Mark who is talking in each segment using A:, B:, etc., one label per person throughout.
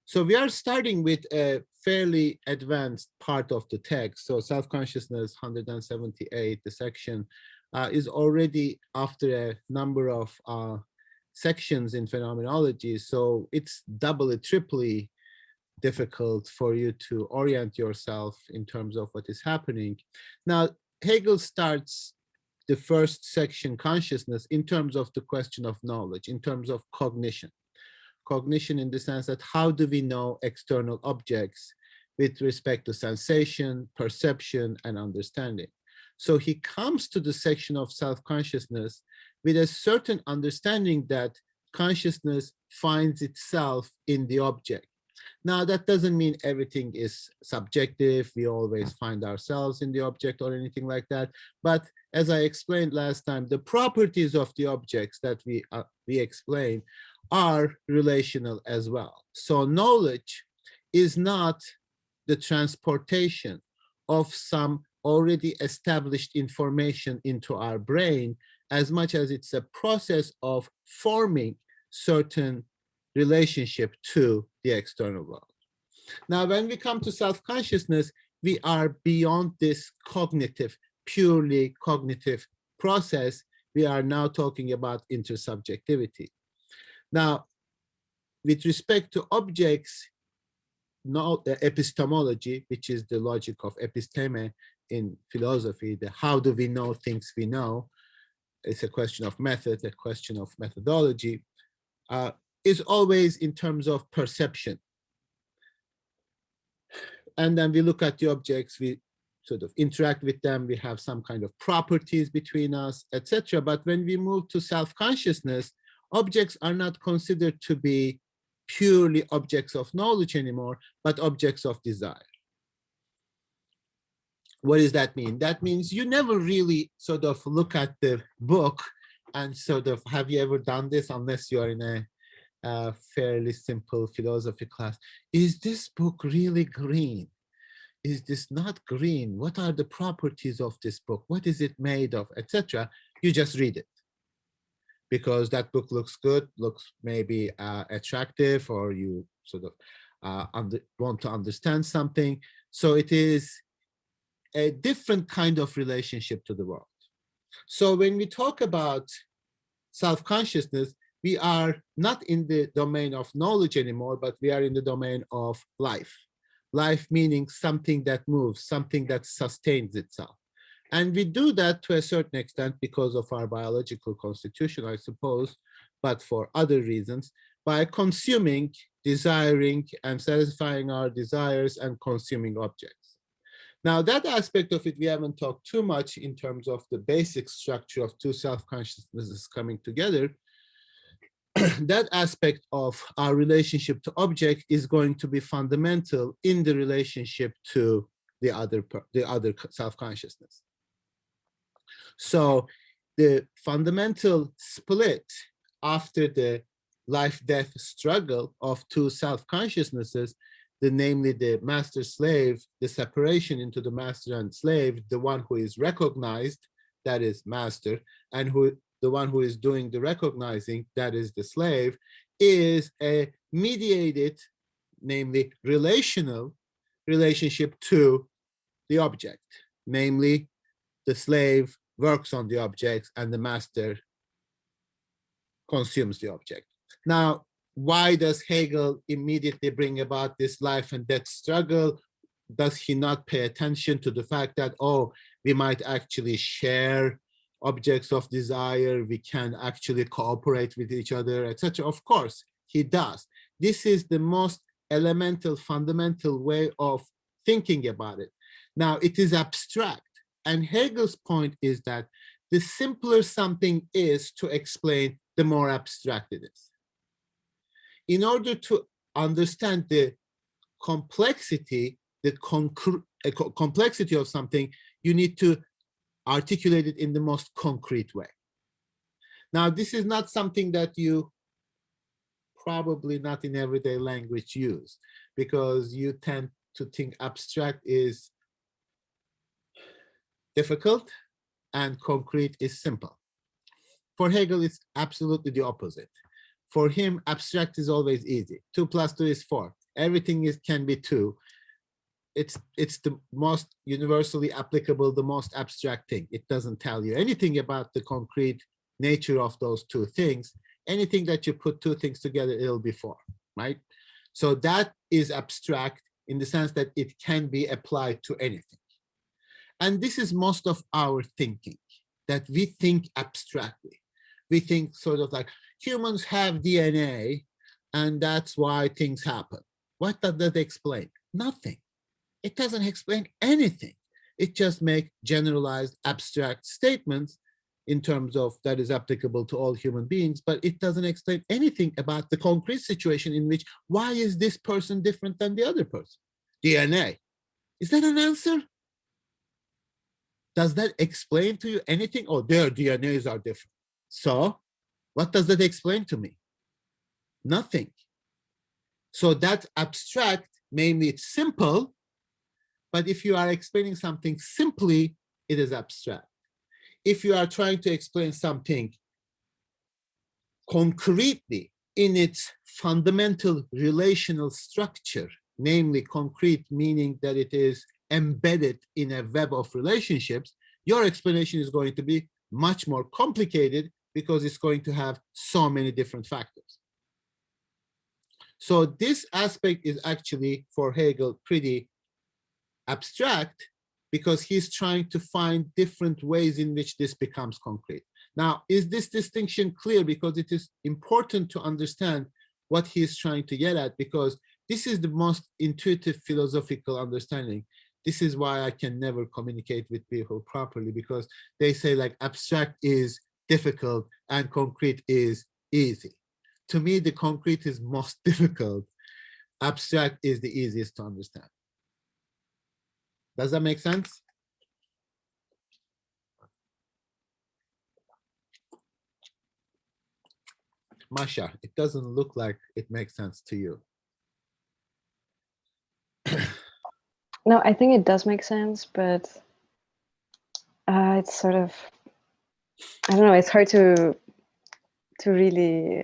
A: So we are starting with a fairly advanced part of the text. So self-consciousness 178, the section is already after a number of sections in phenomenology. So it's doubly, triply difficult for you to orient yourself in terms of what is happening. Now, Hegel starts the first section, consciousness, in terms of the question of knowledge, in terms of cognition. Cognition in the sense that how do we know external objects with respect to sensation, perception, and understanding. So he comes to the section of self-consciousness with a certain understanding that consciousness finds itself in the object. Now, that doesn't mean everything is subjective. We always find ourselves in the object or anything like that. But as I explained last time, the properties of the objects that we explain are relational as well. So knowledge is not the transportation of some already established information into our brain, as much as it's a process of forming certain relationship to the external world. Now, when we come to self-consciousness, we are beyond this cognitive, purely cognitive process. We are now talking about intersubjectivity. Now, with respect to objects, epistemology, which is the logic of episteme in philosophy, the how do we know things we know, it's a question of method, a question of methodology, is always in terms of perception. And then we look at the objects, we sort of interact with them, we have some kind of properties between us, etc. But when we move to self-consciousness, objects are not considered to be purely objects of knowledge anymore, but objects of desire. What does that mean? That means you never really sort of look at the book and sort of, have you ever done this, unless you're in a fairly simple philosophy class? Is this book really green? Is this not green? What are the properties of this book? What is it made of, etc.? You just read it because that book looks good, looks maybe attractive, or you sort of want to understand something. So it is a different kind of relationship to the world. So when we talk about self-consciousness, we are not in the domain of knowledge anymore, but we are in the domain of life. Life meaning something that moves, something that sustains itself. And we do that to a certain extent because of our biological constitution, I suppose, but for other reasons, by consuming, desiring, and satisfying our desires and consuming objects. Now, that aspect of it, we haven't talked too much in terms of the basic structure of two self-consciousnesses coming together. That aspect of our relationship to object is going to be fundamental in the relationship to the other self-consciousness. So the fundamental split after the life-death struggle of two self-consciousnesses, namely the master-slave, the separation into the master and slave, the one who is recognized, that is master, and the one who is doing the recognizing, that is the slave, is a mediated, namely relational relationship to the object, namely the slave works on the objects and the master consumes the object. Now, why does Hegel immediately bring about this life and death struggle? Does he not pay attention to the fact that, oh, we might actually share objects of desire, we can actually cooperate with each other, etc.? Of course, he does. This is the most elemental, fundamental way of thinking about it. Now, it is abstract. And Hegel's point is that the simpler something is to explain, the more abstract it is. In order to understand the complexity, the complexity of something, you need to articulate it in the most concrete way. Now, this is not something that you probably not in everyday language use, because you tend to think abstract is difficult and concrete is simple. For Hegel, it's absolutely the opposite. For him, abstract is always easy. 2 + 2 is 4. Everything can be two. It's the most universally applicable, the most abstract thing. It doesn't tell you anything about the concrete nature of those two things. Anything that you put two things together, it'll be four, right? So that is abstract in the sense that it can be applied to anything. And this is most of our thinking, that we think abstractly. We think sort of like humans have DNA and that's why things happen. What does that explain? Nothing. It doesn't explain anything. It just makes generalized abstract statements in terms of that is applicable to all human beings, but it doesn't explain anything about the concrete situation in which, why is this person different than the other person? DNA. Is that an answer? Does that explain to you anything? Oh, their DNAs are different. So what does that explain to me? Nothing. So that's abstract, mainly it's simple, but if you are explaining something simply, it is abstract. If you are trying to explain something concretely in its fundamental relational structure, namely concrete, meaning that it is embedded in a web of relationships, your explanation is going to be much more complicated because it's going to have so many different factors. So this aspect is actually, for Hegel, pretty abstract because he's trying to find different ways in which this becomes concrete. Now, is this distinction clear? Because it is important to understand what he's trying to get at, because this is the most intuitive philosophical understanding. This is why I can never communicate with people properly, because they say like abstract is difficult and concrete is easy. To me, the concrete is most difficult. Abstract is the easiest to understand. Does that make sense? Masha, it doesn't look like it makes sense to you.
B: No, I think it does make sense, but it's sort of, I don't know, it's hard to really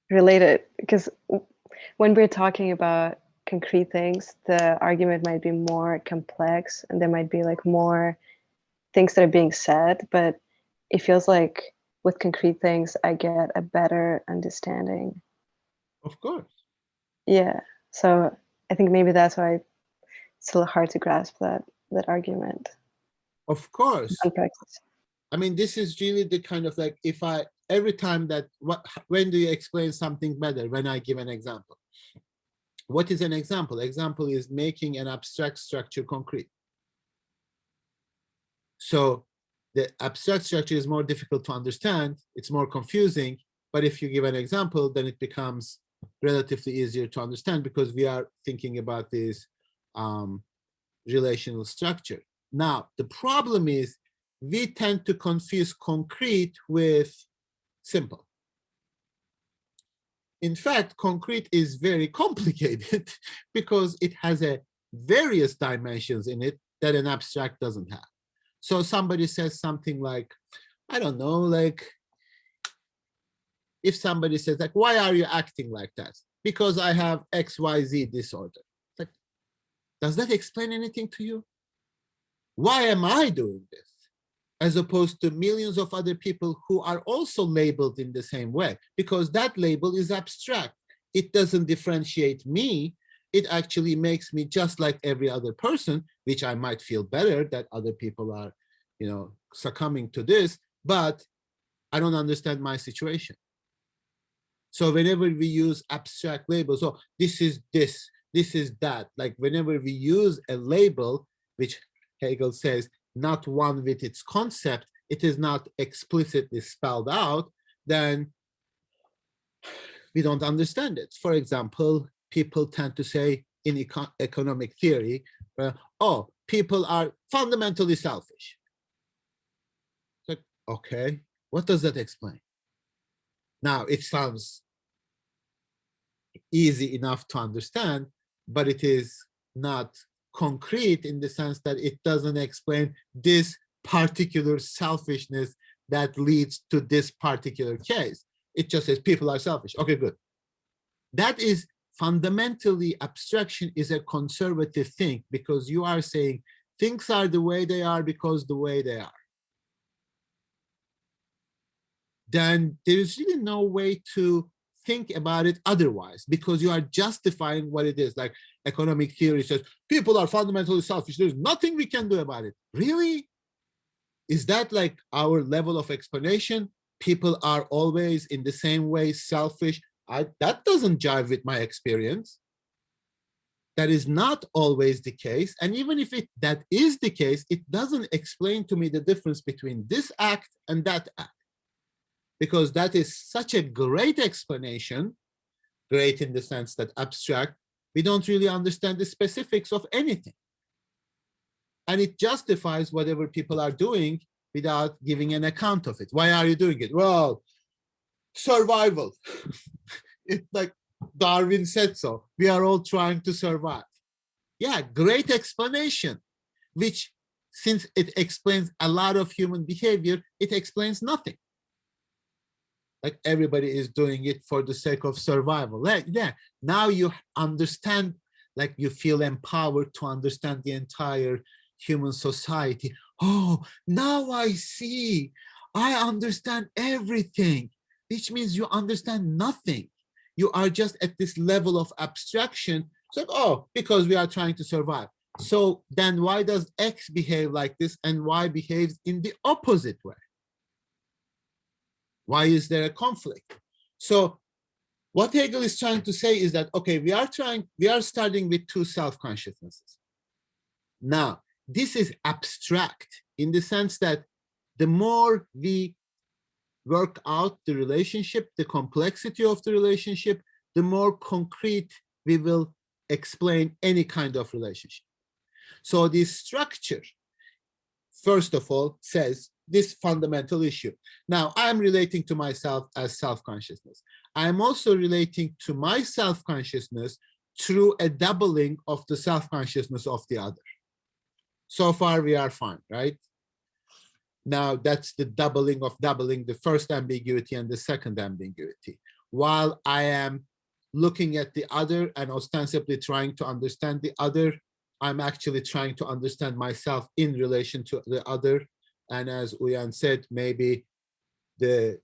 B: relate it, because when we're talking about concrete things, the argument might be more complex and there might be like more things that are being said, but it feels like with concrete things, I get a better understanding.
A: Of course.
B: Yeah. So I think maybe that's why it's still hard to grasp that argument.
A: Of course.
B: Complex.
A: I mean, this is really the kind of like, if I, every time that, when do you explain something better? When I give an example. What is an example? Example is making an abstract structure concrete. So the abstract structure is more difficult to understand. It's more confusing. But if you give an example, then it becomes relatively easier to understand because we are thinking about this relational structure. Now, the problem is we tend to confuse concrete with simple. In fact, concrete is very complicated because it has a various dimensions in it that an abstract doesn't have. So somebody says something like, I don't know, like if somebody says like, why are you acting like that? Because I have XYZ disorder. Like, does that explain anything to you? Why am I doing this? As opposed to millions of other people who are also labeled in the same way, because that label is abstract. It doesn't differentiate me. It actually makes me just like every other person, which I might feel better that other people are, you know, succumbing to this, but I don't understand my situation. So whenever we use abstract labels, oh, this is this, this is that, like whenever we use a label, which Hegel says, not one with its concept, it is not explicitly spelled out, then we don't understand it. For example, people tend to say in economic theory, oh, people are fundamentally selfish. Like, okay, what does that explain? Now, it sounds easy enough to understand, but it is not concrete in the sense that it doesn't explain this particular selfishness that leads to this particular case. It just says people are selfish. Okay, good. That is fundamentally abstraction is a conservative thing, because you are saying things are the way they are because the way they are. Then there is really no way to think about it otherwise, because you are justifying what it is. Like economic theory says, people are fundamentally selfish. There's nothing we can do about it. Really? Is that like our level of explanation? People are always in the same way selfish. That doesn't jive with my experience. That is not always the case. And even if that is the case, it doesn't explain to me the difference between this act and that act. Because that is such a great explanation, great in the sense that abstract, we don't really understand the specifics of anything. And it justifies whatever people are doing without giving an account of it. Why are you doing it? Well, survival. It's like Darwin said so. We are all trying to survive. Yeah, great explanation, which since it explains a lot of human behavior, it explains nothing. Like everybody is doing it for the sake of survival. Yeah, now you understand, like you feel empowered to understand the entire human society. Oh, now I see. I understand everything, which means you understand nothing. You are just at this level of abstraction. It's like, oh, because we are trying to survive. So then why does X behave like this and Y behaves in the opposite way? Why is there a conflict? So what Hegel is trying to say is that, okay, we are starting with two self-consciousnesses. Now, this is abstract in the sense that the more we work out the relationship, the complexity of the relationship, the more concrete we will explain any kind of relationship. So this structure, first of all, says this fundamental issue. Now, I'm relating to myself as self-consciousness. I'm also relating to my self-consciousness through a doubling of the self-consciousness of the other. So far, we are fine, right? Now, that's the doubling of doubling the first ambiguity and the second ambiguity. While I am looking at the other and ostensibly trying to understand the other, I'm actually trying to understand myself in relation to the other. And as Uyan said, maybe the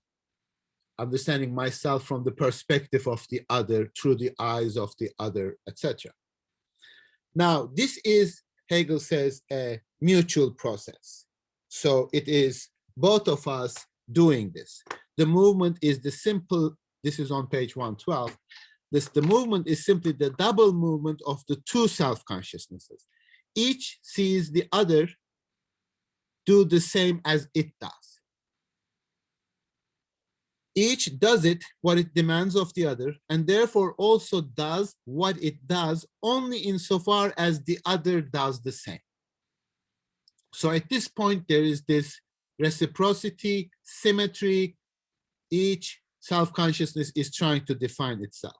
A: understanding myself from the perspective of the other, through the eyes of the other, etc. Now, this is, Hegel says, a mutual process. So it is both of us doing this. The movement is the simple, this is on page 112, the movement is simply the double movement of the two self-consciousnesses. Each sees the other do the same as it does. Each does it what it demands of the other, and therefore also does what it does only insofar as the other does the same. So at this point, there is this reciprocity, symmetry. Each self-consciousness is trying to define itself.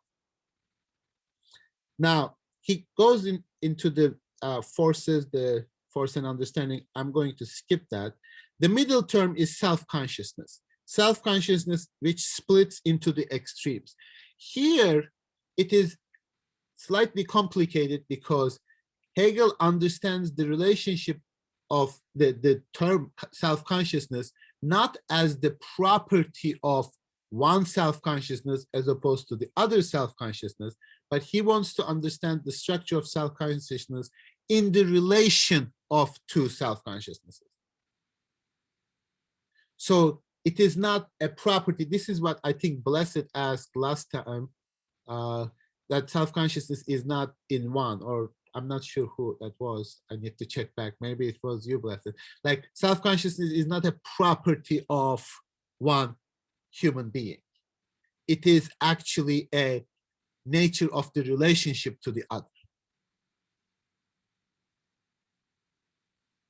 A: Now, he goes into the forces, the force and understanding. I'm going to skip that. The middle term is self-consciousness. Self-consciousness which splits into the extremes. Here, it is slightly complicated because Hegel understands the relationship of the term self-consciousness not as the property of one self-consciousness as opposed to the other self-consciousness, but he wants to understand the structure of self-consciousness in the relation of two self-consciousnesses. So it is not a property. This is what I think Blessed asked last time, that self-consciousness is not in one, or I'm not sure who that was. I need to check back. Maybe it was you, Blessed. Like self-consciousness is not a property of one human being. It is actually a nature of the relationship to the other.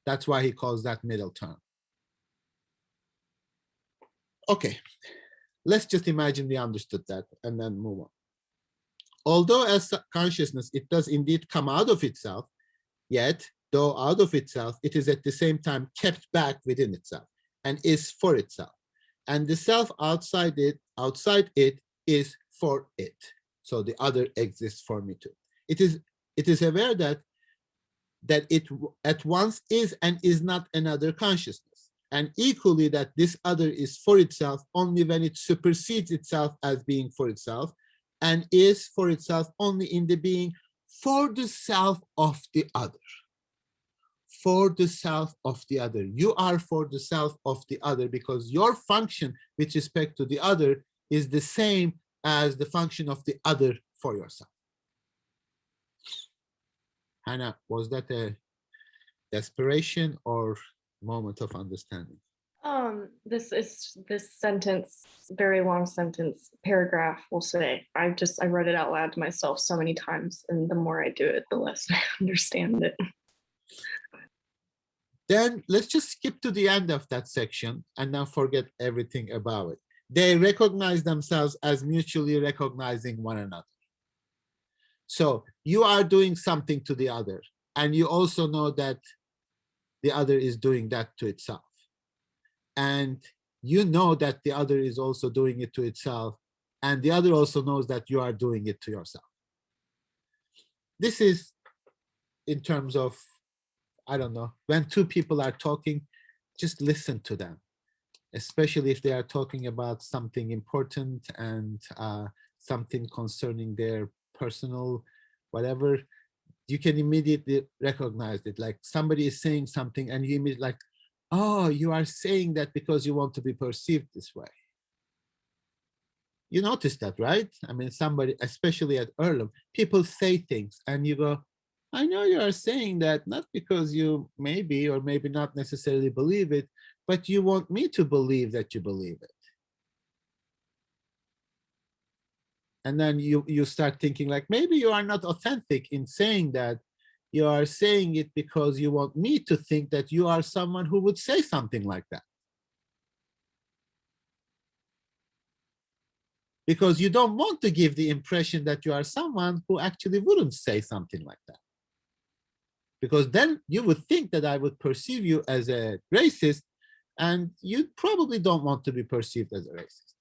A: That's why he calls that middle term. Okay, let's just imagine we understood that and then move on. Although as consciousness, it does indeed come out of itself, yet, though out of itself, it is at the same time kept back within itself and is for itself. And the self outside it is for it. So the other exists for me too. It is aware that it at once is and is not another consciousness, and equally that this other is for itself only when it supersedes itself as being for itself, and is for itself only in the being for the self of the other. For the self of the other. You are for the self of the other because your function with respect to the other is the same as the function of the other for yourself. Hannah, was that a desperation or moment of understanding?
C: This sentence, very long sentence, paragraph, we'll say. I read it out loud to myself so many times, and the more I do it, the less I understand it.
A: Then let's just skip to the end of that section and now forget everything about it. They recognize themselves as mutually recognizing one another. So you are doing something to the other, and you also know that the other is doing that to itself. And you know that the other is also doing it to itself, and the other also knows that you are doing it to yourself. This is in terms of, I don't know, when two people are talking, just listen to them, especially if they are talking about something important and something concerning their personal whatever. You can immediately recognize it. Like somebody is saying something and you immediately like, oh, you are saying that because you want to be perceived this way. You notice that, right? I mean, somebody, especially at Earlham, people say things and you go, I know you are saying that not because you maybe or maybe not necessarily believe it, but you want me to believe that you believe it. And then you start thinking like, maybe you are not authentic in saying that. You are saying it because you want me to think that you are someone who would say something like that. Because you don't want to give the impression that you are someone who actually wouldn't say something like that. Because then you would think that I would perceive you as a racist, and you probably don't want to be perceived as a racist.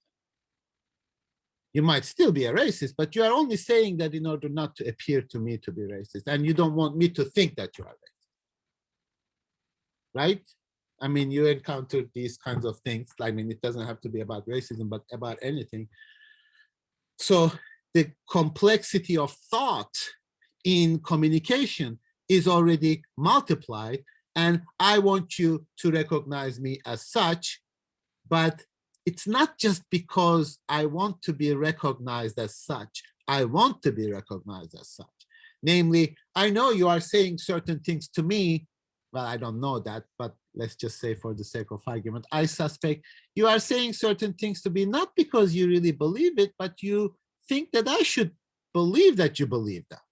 A: You might still be a racist, but you are only saying that in order not to appear to me to be racist, and you don't want me to think that you are racist. Right? I mean, you encounter these kinds of things. I mean, it doesn't have to be about racism, but about anything. So the complexity of thought in communication is already multiplied, and I want you to recognize me as such, but it's not just because I want to be recognized as such. I want to be recognized as such. Namely, I know you are saying certain things to me. Well, I don't know that, but let's just say for the sake of argument, I suspect you are saying certain things to me, not because you really believe it, but you think that I should believe that you believe that.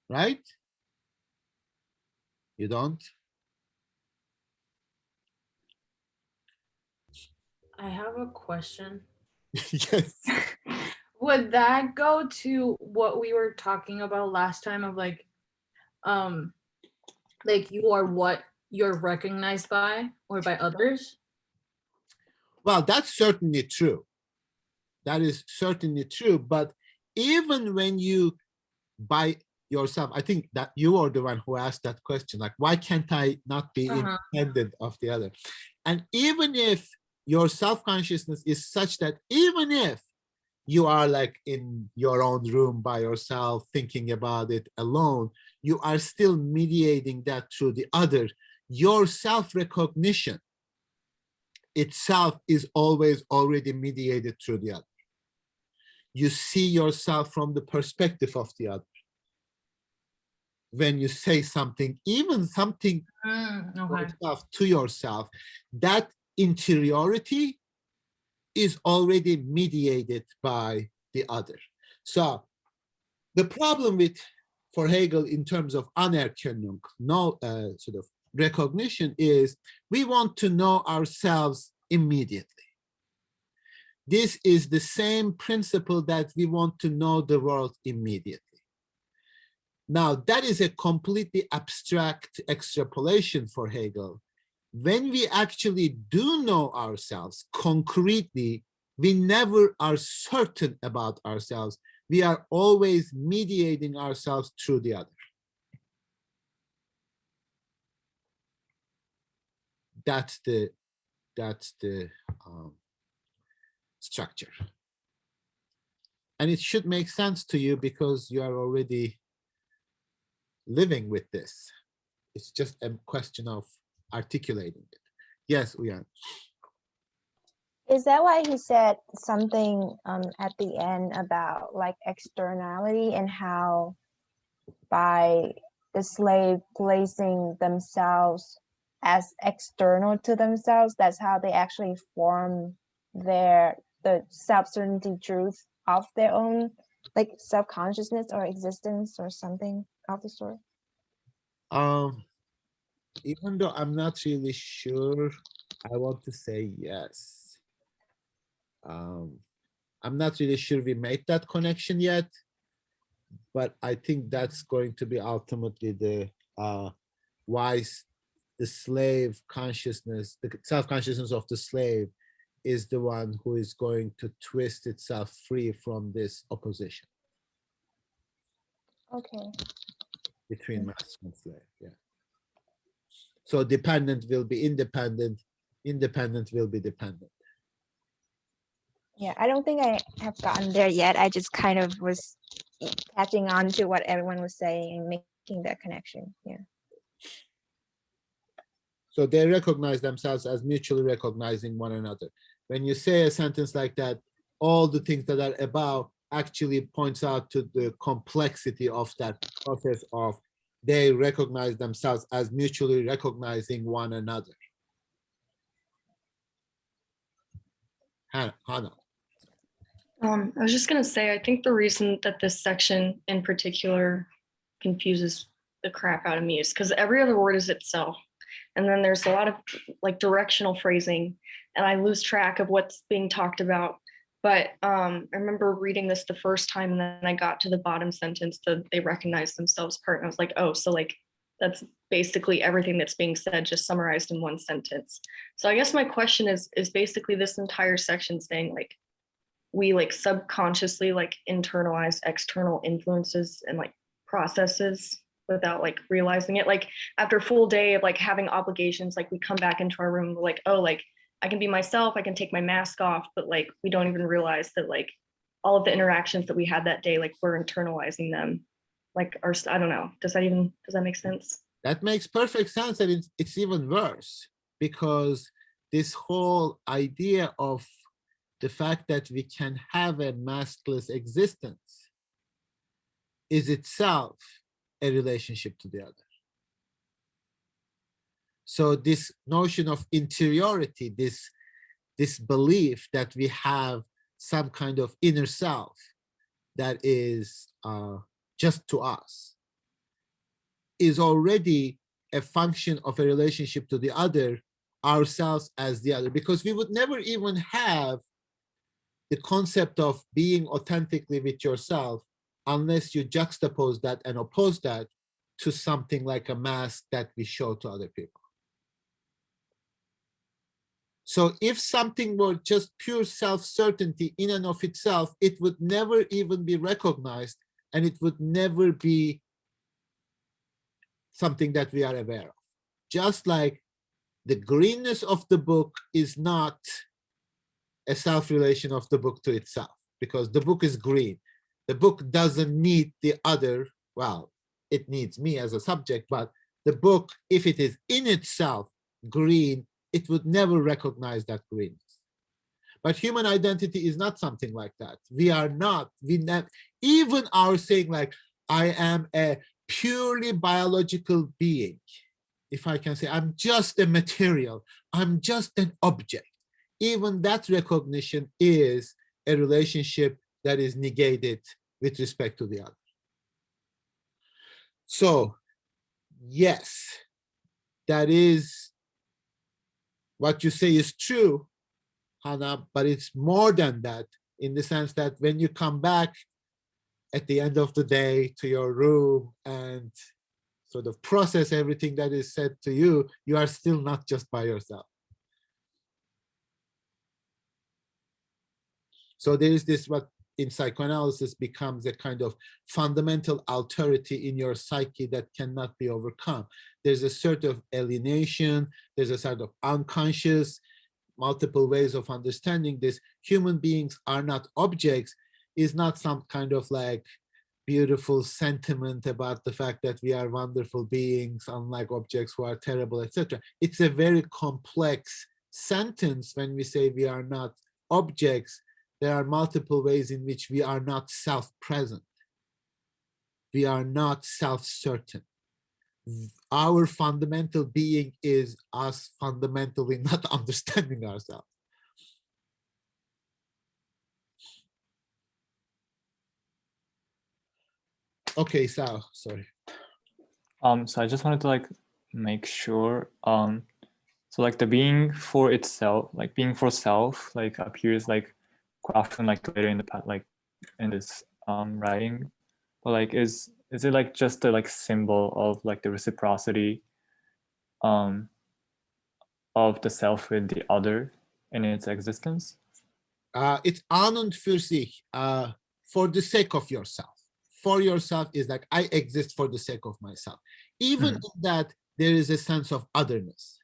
A: Right? You don't?
C: I have a question.
A: Yes.
C: Would that go to what we were talking about last time of like you are what you're recognized by or by others?
A: Well, that's certainly true. That is certainly true. But even when you, by yourself, I think that you are the one who asked that question, like, why can't I not be independent of the other? And even if your self-consciousness is such that even if you are like in your own room by yourself thinking about it alone, you are still mediating that through the other. Your self-recognition itself is always already mediated through the other. You see yourself from the perspective of the other. When you say something, even something to yourself, that interiority is already mediated by the other. So the problem with, for Hegel, in terms of Anerkennung, sort of recognition, is we want to know ourselves immediately. This is the same principle that we want to know the world immediately. Now, that is a completely abstract extrapolation for Hegel. When we actually do know ourselves concretely, We never are certain about ourselves. We are always mediating ourselves through the other. That's the structure. And it should make sense to you because you are already living with this. It's just a question of articulating it. Yes, Uyan.
D: Is that why he said something at the end about like externality and how by the slave placing themselves as external to themselves, that's how they actually form the self-certainty truth of their own like self-consciousness or existence or something of the sort?
A: Even though I'm not really sure, I want to say yes. I'm not really sure we made that connection yet, but I think that's going to be ultimately the why the slave consciousness, the self-consciousness of the slave is the one who is going to twist itself free from this opposition.
D: Okay.
A: Between master and slave, yeah. So dependent will be independent, independent will be dependent.
D: Yeah, I don't think I have gotten there yet. I just kind of was catching on to what everyone was saying and making that connection. Yeah.
A: So they recognize themselves as mutually recognizing one another. When you say a sentence like that, all the things that are above actually points out to the complexity of that process of they recognize themselves as mutually recognizing one another. Hannah.
C: I was just gonna say, I think the reason that this section in particular confuses the crap out of me is because every other word is itself. And then there's a lot of like directional phrasing and I lose track of what's being talked about. But I remember reading this the first time and then I got to the bottom sentence, they recognize themselves part. And I was like, oh, so like that's basically everything that's being said just summarized in one sentence. So I guess my question is basically this entire section saying like, we like subconsciously like internalize external influences and like processes without like realizing it. Like after a full day of like having obligations, like we come back into our room, we're like, oh, like I can be myself, I can take my mask off, but like we don't even realize that like all of the interactions that we had that day, like we're internalizing them. Like our, I don't know, does that make sense?
A: That makes perfect sense, and it's even worse because this whole idea of the fact that we can have a maskless existence is itself a relationship to the other. So this notion of interiority, this belief that we have some kind of inner self that is just to us, is already a function of a relationship to the other, ourselves as the other, because we would never even have the concept of being authentically with yourself unless you juxtapose that and oppose that to something like a mask that we show to other people. So if something were just pure self-certainty in and of itself, it would never even be recognized and it would never be something that we are aware of. Just like the greenness of the book is not a self-relation of the book to itself, because the book is green. The book doesn't need the other, well, it needs me as a subject, but the book, if it is in itself green, it would never recognize that greenness. But human identity is not something like that. We are not, even our saying like, I am a purely biological being, if I can say, I'm just a material, I'm just an object. Even that recognition is a relationship that is negated with respect to the other. So, yes, that is what you say is true, Hannah, but it's more than that in the sense that when you come back at the end of the day to your room and sort of process everything that is said to you, you are still not just by yourself. So there is this, what in psychoanalysis becomes a kind of fundamental alterity in your psyche that cannot be overcome. There's a sort of alienation, there's a sort of unconscious, multiple ways of understanding this. Human beings are not objects is not some kind of like beautiful sentiment about the fact that we are wonderful beings, unlike objects who are terrible, etc. It's a very complex sentence when we say we are not objects. There are multiple ways in which we are not self-present. We are not self-certain. Our fundamental being is us fundamentally not understanding ourselves. Okay, so sorry.
E: So I just wanted to like make sure. So like the being for itself, like being for self, like appears like quite often like later in the like in this writing, but like is it like just a like symbol of like the reciprocity of the self with the other in its existence?
A: It's an und für sich, for the sake of yourself. For yourself is like, I exist for the sake of myself. Even in that, there is a sense of otherness.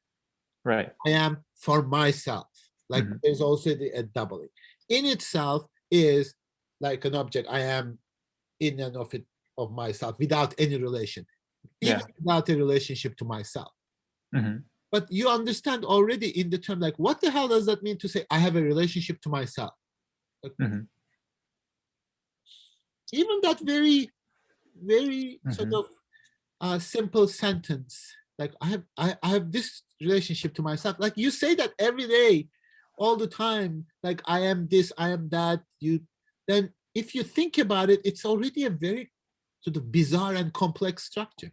E: Right.
A: I am for myself. Like there's also a doubling. In itself is like an object. I am in and of it of myself without any relation, even without a relationship to myself. But you understand already in the term, like, what the hell does that mean to say I have a relationship to myself? Like, even that very, very sort of simple sentence, like I have this relationship to myself. Like you say that every day, all the time, like I am this, I am that. Then if you think about it, it's already a very sort of bizarre and complex structure.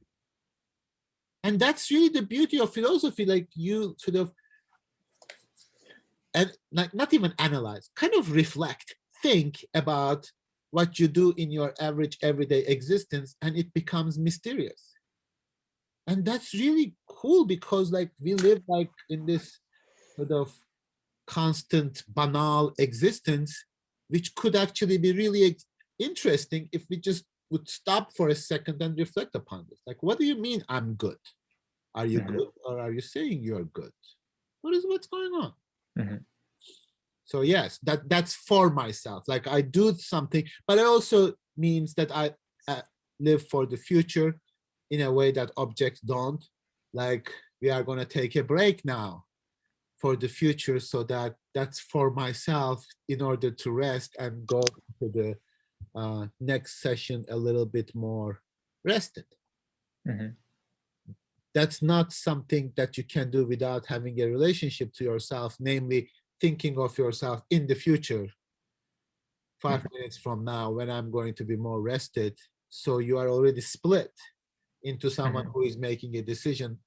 A: And that's really the beauty of philosophy. Like you sort of, and like not even analyze, kind of reflect, think about what you do in your average everyday existence, and it becomes mysterious. And that's really cool because like we live like in this sort of constant banal existence, which could actually be really interesting if we just would stop for a second and reflect upon this. Like, what do you mean I'm good? Are you good, or are you saying you're good? What's going on? So yes, that's for myself. Like I do something, but it also means that I live for the future in a way that objects don't. Like we are going to take a break now for the future, so that's for myself in order to rest and go to the next session a little bit more rested. That's not something that you can do without having a relationship to yourself, namely thinking of yourself in the future, 5 minutes from now, when I'm going to be more rested. So you are already split into someone who is making a decision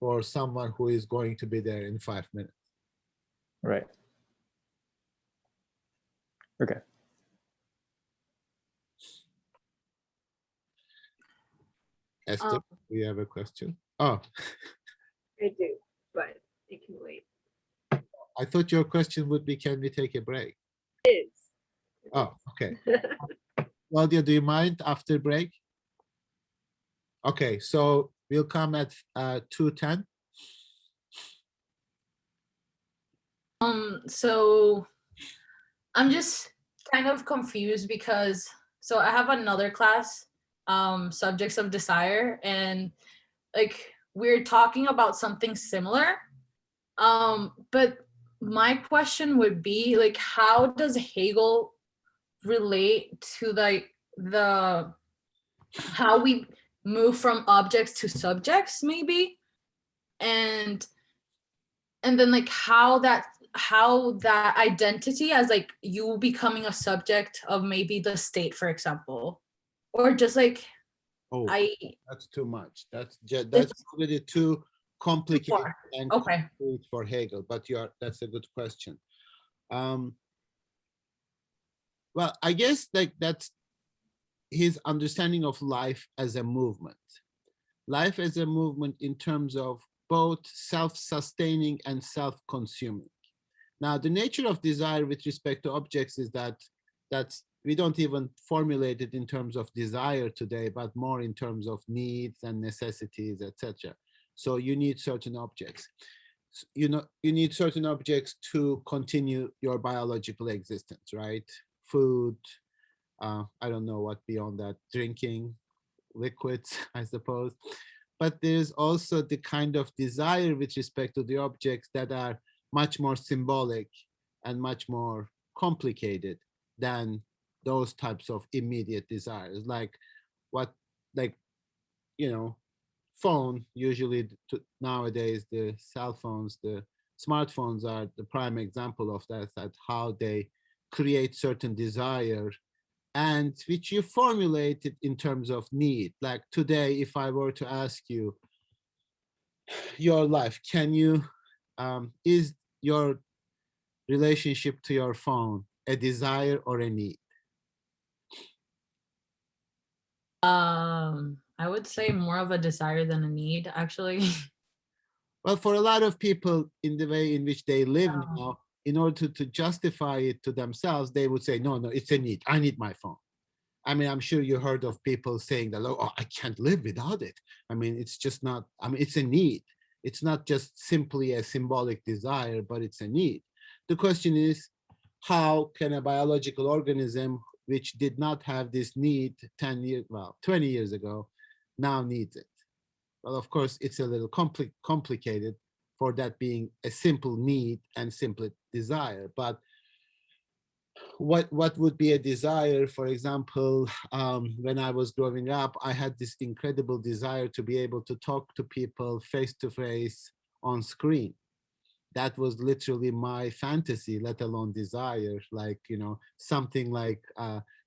A: or someone who is going to be there in 5 minutes.
E: Right. Okay.
A: Esther, do you have a question? Oh,
F: I do, but it can wait.
A: I thought your question would be, can we take a break?
F: It is.
A: Oh, okay. Claudia, do you mind after break? Okay, so we'll come at 2:10.
G: So I'm just kind of confused because so I have another class, subjects of desire, and like we're talking about something similar. But my question would be like, how does Hegel relate to like the how we move from objects to subjects, maybe, and then like how that identity as like you becoming a subject of maybe the state, for example, or just like
A: That's too much. That's already too complicated and complicated for Hegel. But that's a good question. Well, I guess like that's his understanding of life as a movement. Life as a movement in terms of both self-sustaining and self-consuming. Now, the nature of desire with respect to objects is that's we don't even formulate it in terms of desire today, but more in terms of needs and necessities, etc. So you need certain objects. You know, you need certain objects to continue your biological existence, right? Food, I don't know what beyond that, drinking, liquids, I suppose. But there's also the kind of desire with respect to the objects that are much more symbolic and much more complicated than those types of immediate desires, like what, like, you know, phone, usually nowadays the cell phones, the smartphones are the prime example of that how they create certain desire, and which you formulate it in terms of need. Like today, if I were to ask you your life, can you, is your relationship to your phone a desire or a need?
G: I would say more of a desire than a need, actually.
A: Well, for a lot of people, in the way in which they live now, in order to justify it to themselves, they would say, no, it's a need. I need my phone. I mean, I'm sure you heard of people saying that, oh, I can't live without it. I mean, it's just not, I mean, it's a need. It's not just simply a symbolic desire, but it's a need. The question is, how can a biological organism which did not have this need 10 years, well, 20 years ago, now needs it? Well, of course, it's a little complicated for that being a simple need and simple desire. But what would be a desire? For example, when I was growing up, I had this incredible desire to be able to talk to people face to face on screen. That was literally my fantasy, let alone desire. Like, you know, something like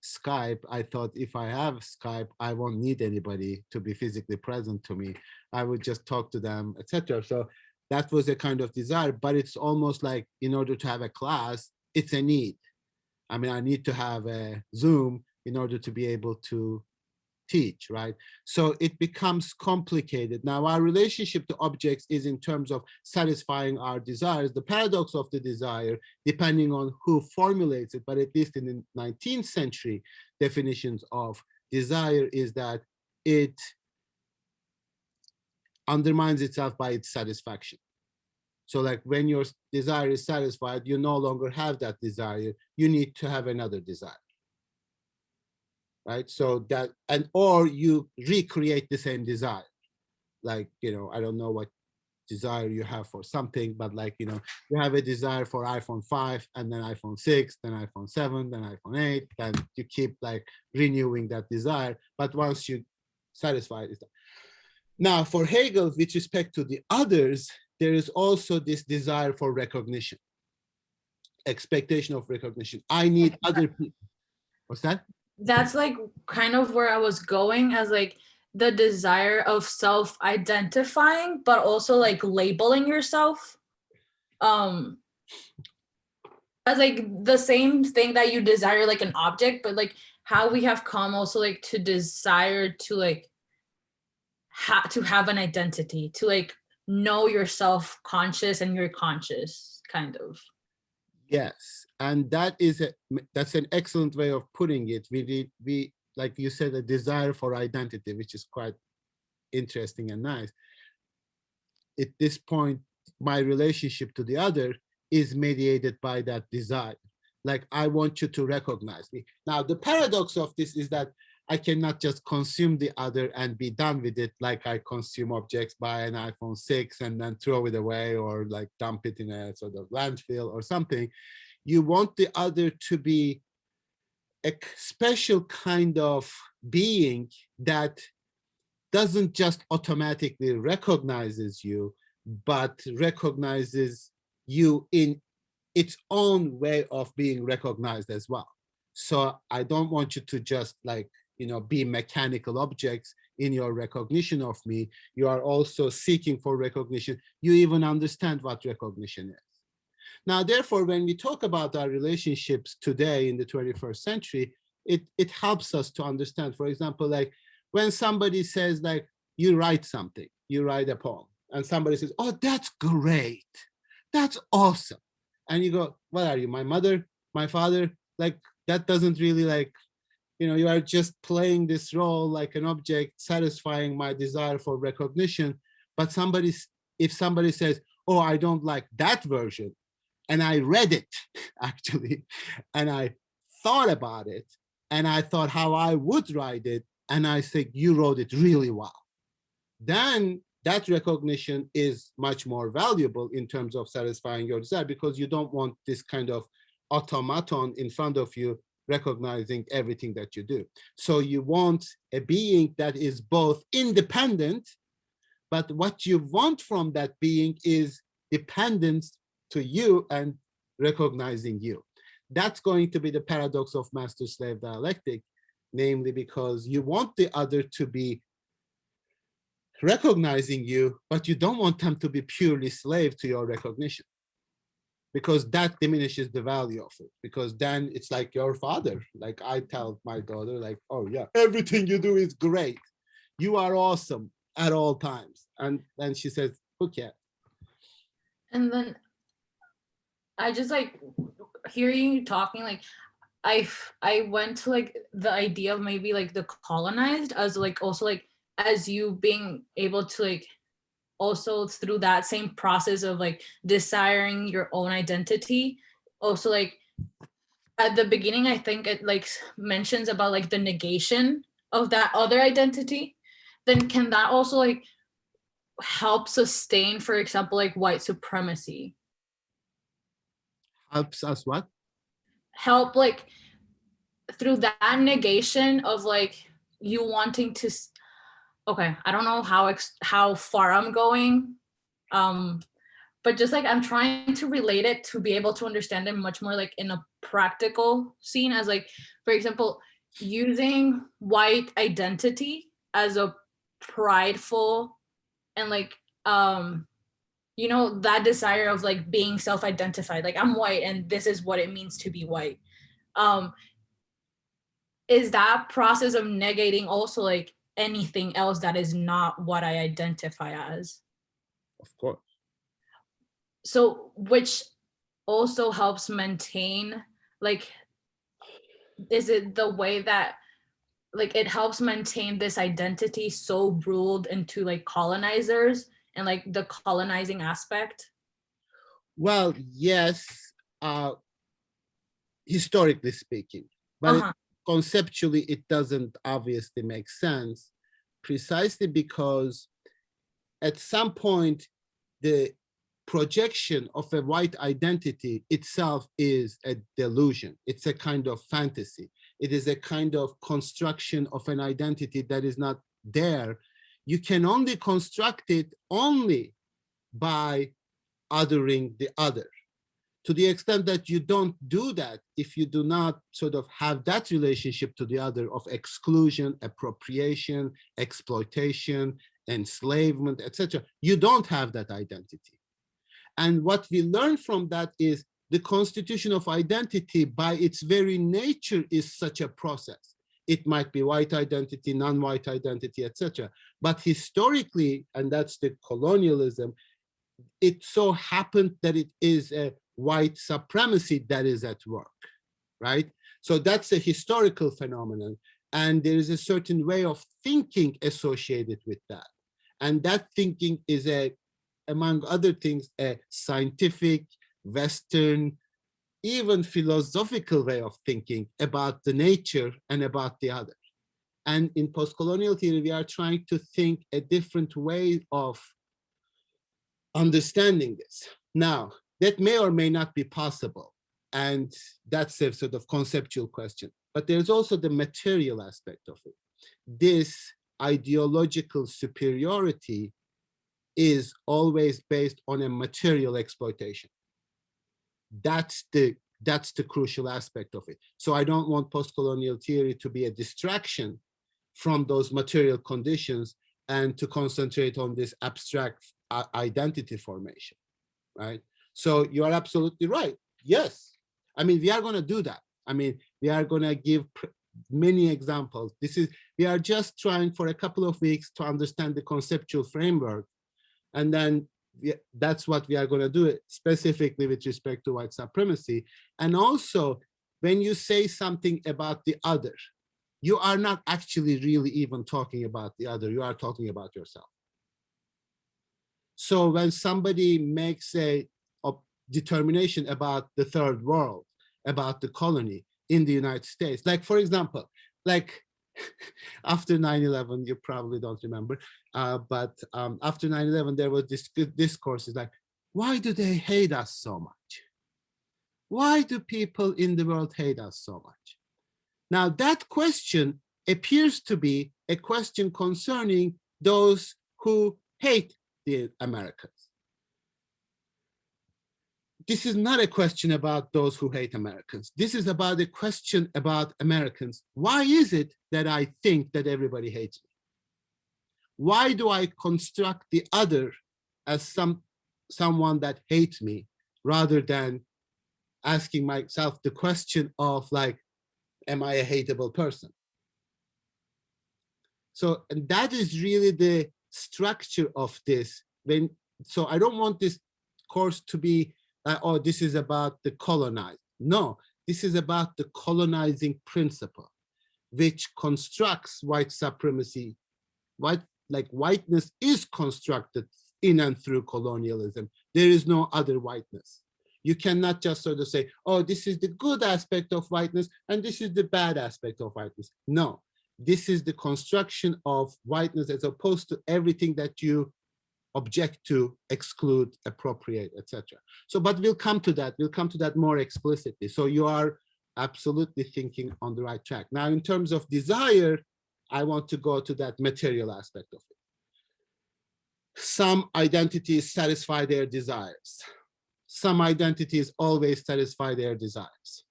A: Skype. I thought if I have Skype, I won't need anybody to be physically present to me. I would just talk to them, etc. So that was a kind of desire, but it's almost like in order to have a class, it's a need. I mean, I need to have a Zoom in order to be able to teach, right? So it becomes complicated. Now, our relationship to objects is in terms of satisfying our desires. The paradox of the desire, depending on who formulates it, but at least in the 19th century definitions of desire, is that it undermines itself by its satisfaction. So like when your desire is satisfied, you no longer have that desire. You need to have another desire. Right? So that, and or you recreate the same desire. Like, you know, I don't know what desire you have for something, but like, you know, you have a desire for iPhone 5 and then iPhone 6, then iPhone 7, then iPhone 8, and you keep like renewing that desire. But once you satisfy it. Now for Hegel, with respect to the others, there is also this desire for recognition, expectation of recognition. I need other people. What's that?
G: That's like kind of where I was going, as like the desire of self-identifying, but also like labeling yourself. As like the same thing that you desire like an object, but like how we have come also like to desire to like to have an identity, to like know yourself conscious and you're conscious, kind of.
A: Yes, and that's an excellent way of putting it. We like you said, a desire for identity, which is quite interesting and nice. At this point, my relationship to the other is mediated by that desire. Like, I want you to recognize me. Now, the paradox of this is that I cannot just consume the other and be done with it, like I consume objects, buy an iPhone 6 and then throw it away, or like dump it in a sort of landfill or something. You want the other to be a special kind of being that doesn't just automatically recognizes you, but recognizes you in its own way of being recognized as well. So I don't want you to just like, you know, be mechanical objects in your recognition of me. You are also seeking for recognition. You even understand what recognition is. Now, therefore, when we talk about our relationships today in the 21st century, it helps us to understand, for example, like when somebody says like, you write something, you write a poem, and somebody says, oh, that's great. That's awesome. And you go, what are you, my mother, my father? Like, that doesn't really like, you are just playing this role like an object, satisfying my desire for recognition. But if somebody says, oh, I don't like that version, and I read it actually, and I thought about it, and I thought how I would write it, and I think you wrote it really well, then that recognition is much more valuable in terms of satisfying your desire, because you don't want this kind of automaton in front of you recognizing everything that you do. So you want a being that is both independent, but what you want from that being is dependence to you and recognizing you. That's going to be the paradox of master-slave dialectic, namely because you want the other to be recognizing you, but you don't want them to be purely slave to your recognition, because that diminishes the value of it. Because then it's like your father. Like I tell my daughter, like, oh yeah, everything you do is great. You are awesome at all times. And then she says, okay.
G: And then I just like hearing you talking, like I went to like the idea of maybe like the colonized as like also like as you being able to like also through that same process of like desiring your own identity, also like at the beginning I think it like mentions about like the negation of that other identity, then can that also like help sustain, for example, like white supremacy?
A: Helps us what?
G: Help like through that negation of like you wanting to okay, I don't know how far I'm going, but just like I'm trying to relate it to be able to understand it much more like in a practical scene, as like, for example, using white identity as a prideful and like that desire of like being self-identified, like I'm white and this is what it means to be white. Is that process of negating also like anything else that is not what I identify as?
A: Of course.
G: So which also helps maintain, like, is it the way that like it helps maintain this identity so ruled into like colonizers and like the colonizing aspect?
A: Well, yes, historically speaking, but conceptually it doesn't obviously make sense, precisely because at some point the projection of a white identity itself is a delusion. It's a kind of fantasy. It is a kind of construction of an identity that is not there. You can only construct it only by othering the other. To the extent that you don't do that, if you do not sort of have that relationship to the other of exclusion, appropriation, exploitation, enslavement, etc., you don't have that identity. And what we learn from that is the constitution of identity by its very nature is such a process. It might be white identity, non-white identity, etc. But historically, and that's the colonialism, it so happened that it is a white supremacy that is at work, right? So that's a historical phenomenon. And there is a certain way of thinking associated with that. And that thinking is among other things, a scientific, Western, even philosophical way of thinking about the nature and about the other. And in postcolonial theory, we are trying to think a different way of understanding this. Now, that may or may not be possible. And that's a sort of conceptual question. But there's also the material aspect of it. This ideological superiority is always based on a material exploitation. That's the crucial aspect of it. So I don't want postcolonial theory to be a distraction from those material conditions and to concentrate on this abstract identity formation, right? So you are absolutely right. Yes. I mean, we are going to do that. I mean, we are going to give many examples. We are just trying for a couple of weeks to understand the conceptual framework. And then that's what we are going to do specifically with respect to white supremacy. And also, when you say something about the other, you are not actually really even talking about the other, you are talking about yourself. So when somebody makes a determination about the third world, about the colony in the United States, like for example, like after 9/11, you probably don't remember, but after 9/11, there was this good discourse, like, why do they hate us so much? Why do people in the world hate us so much? Now that question appears to be a question concerning those who hate the Americans. This is not a question about those who hate Americans. This is about a question about Americans. Why is it that I think that everybody hates me? Why do I construct the other as someone that hates me, rather than asking myself the question of like, am I a hateable person? So, and that is really the structure of this. So I don't want this course to be, oh, this is about the colonized. No, this is about the colonizing principle, which constructs white supremacy. Whiteness is constructed in and through colonialism. There is no other whiteness. You cannot just sort of say, oh, this is the good aspect of whiteness and this is the bad aspect of whiteness. No, this is the construction of whiteness as opposed to everything that you object to, exclude, appropriate, etc. So, but we'll come to that. We'll come to that more explicitly. So you are absolutely thinking on the right track. Now, in terms of desire, I want to go to that material aspect of it. Some identities satisfy their desires. Some identities always satisfy their desires.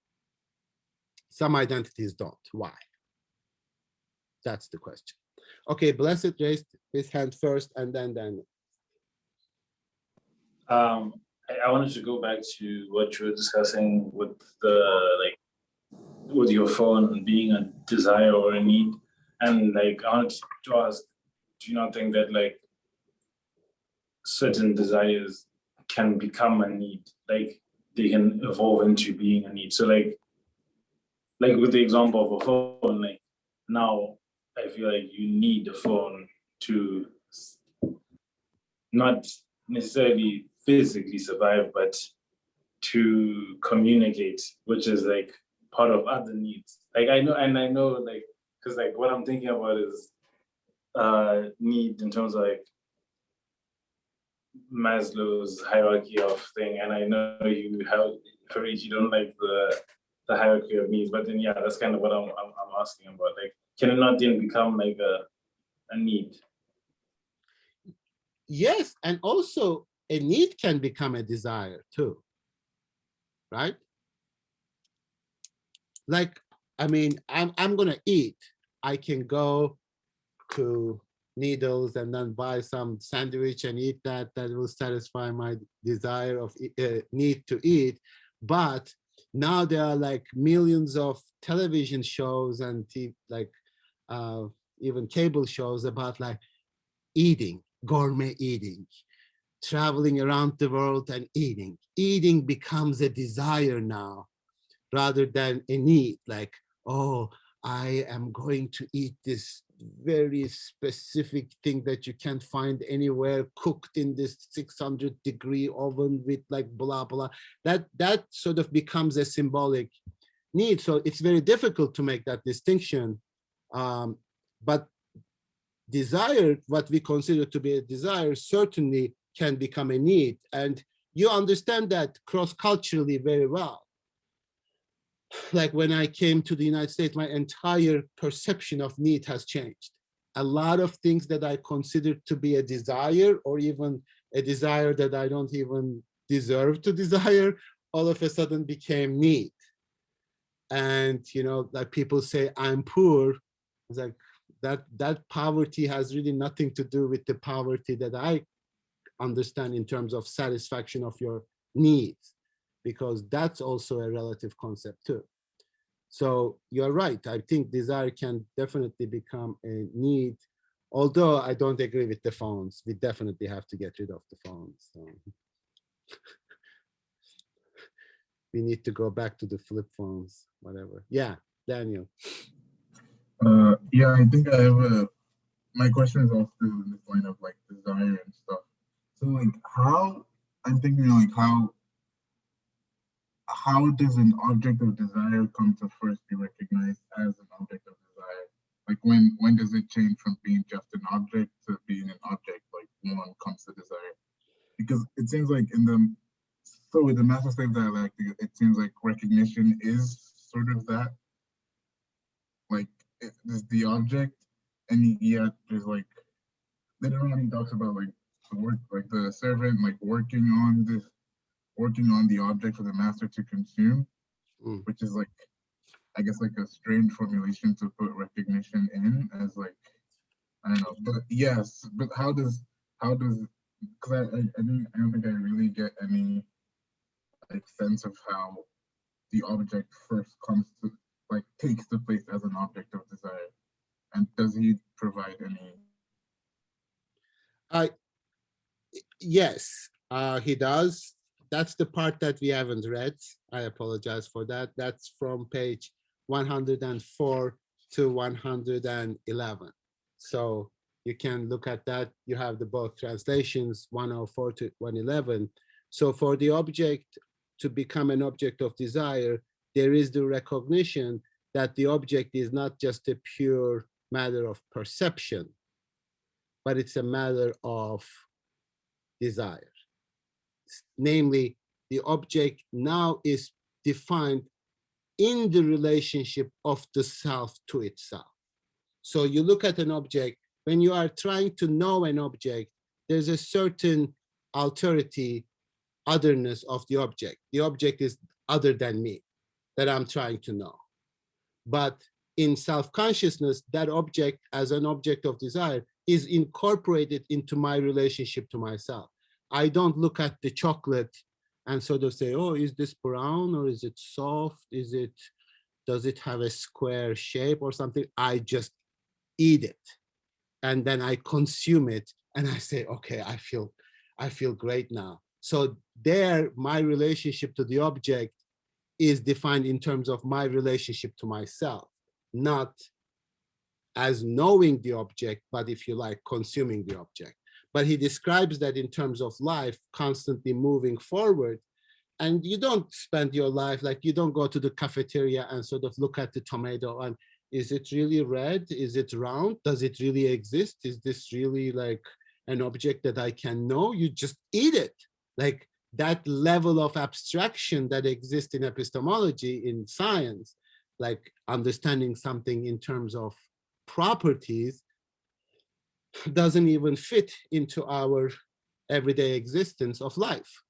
A: Some identities don't. Why? That's the question. Okay, Blessed raised his hand first, and then Daniel.
H: I wanted to go back to what you were discussing with with your phone being a desire or a need, and like I wanted to ask, do you not think that like certain desires can become a need, like they can evolve into being a need? So like with the example of a phone, like now I feel like you need a phone to not necessarily physically survive, but to communicate, which is like part of other needs. Like I know like, because like what I'm thinking about is need in terms of like Maslow's hierarchy of thing, and I know you don't like the hierarchy of needs, but then yeah, that's kind of what I'm asking about. Like, can it not then become like a need?
A: Yes, and also a need can become a desire too, right? Like, I mean, I'm gonna eat. I can go to Needles and then buy some sandwich and eat that. That will satisfy my desire of need to eat. But now there are like millions of television shows and even cable shows about like eating, gourmet eating, traveling around the world and eating. Eating becomes a desire now rather than a need, like, oh, I am going to eat this very specific thing that you can't find anywhere, cooked in this 600-degree oven with like blah, blah. That sort of becomes a symbolic need. So it's very difficult to make that distinction. But desire, what we consider to be a desire, certainly can become a need. And you understand that cross-culturally very well. Like when I came to the United States, my entire perception of need has changed. A lot of things that I considered to be a desire, or even a desire that I don't even deserve to desire, all of a sudden became need. And, you know, like people say, I'm poor. It's like that poverty has really nothing to do with the poverty that I understand in terms of satisfaction of your needs, because that's also a relative concept too. So you're right. I think desire can definitely become a need Although I don't agree with the phones, we definitely have to get rid of the phones. So. We need to go back to the flip phones, whatever. Yeah, Daniel.
I: Yeah, I think I have my question is also to the point of like desire and stuff. So like how, I'm thinking like how does an object of desire come to first be recognized as an object of desire? Like when does it change from being just an object to being an object, like when one comes to desire? Because it seems like with the master slave dialectic, it seems like recognition is sort of that, like there's the object, and yet there's like later on he talks about like the work, like the servant like working on the object for the master to consume, which is like, I guess like a strange formulation to put recognition in as like, I don't know, but yes, but how does because I don't think I really get any like sense of how the object first comes to like takes the place as an object of desire, and does he provide any?
A: Yes, he does. That's the part that we haven't read. I apologize for that. That's from page 104 to 111. So you can look at that. You have the both translations, 104 to 111. So for the object to become an object of desire, there is the recognition that the object is not just a pure matter of perception, but it's a matter of desire. Namely, the object now is defined in the relationship of the self to itself. So you look at an object, when you are trying to know an object, there's a certain alterity, otherness of the object. The object is other than me that I'm trying to know. But in self-consciousness, that object as an object of desire is incorporated into my relationship to myself. I don't look at the chocolate and sort of say, oh, is this brown or is it soft? Does it have a square shape or something? I just eat it. And then I consume it and I say, okay, I feel great now. So there, my relationship to the object is defined in terms of my relationship to myself, not as knowing the object, but if you like, consuming the object. But he describes that in terms of life, constantly moving forward. And you don't spend your life, like you don't go to the cafeteria and sort of look at the tomato and is it really red? Is it round? Does it really exist? Is this really like an object that I can know? You just eat it. Like that level of abstraction that exists in epistemology, in science, like understanding something in terms of properties, doesn't even fit into our everyday existence of life.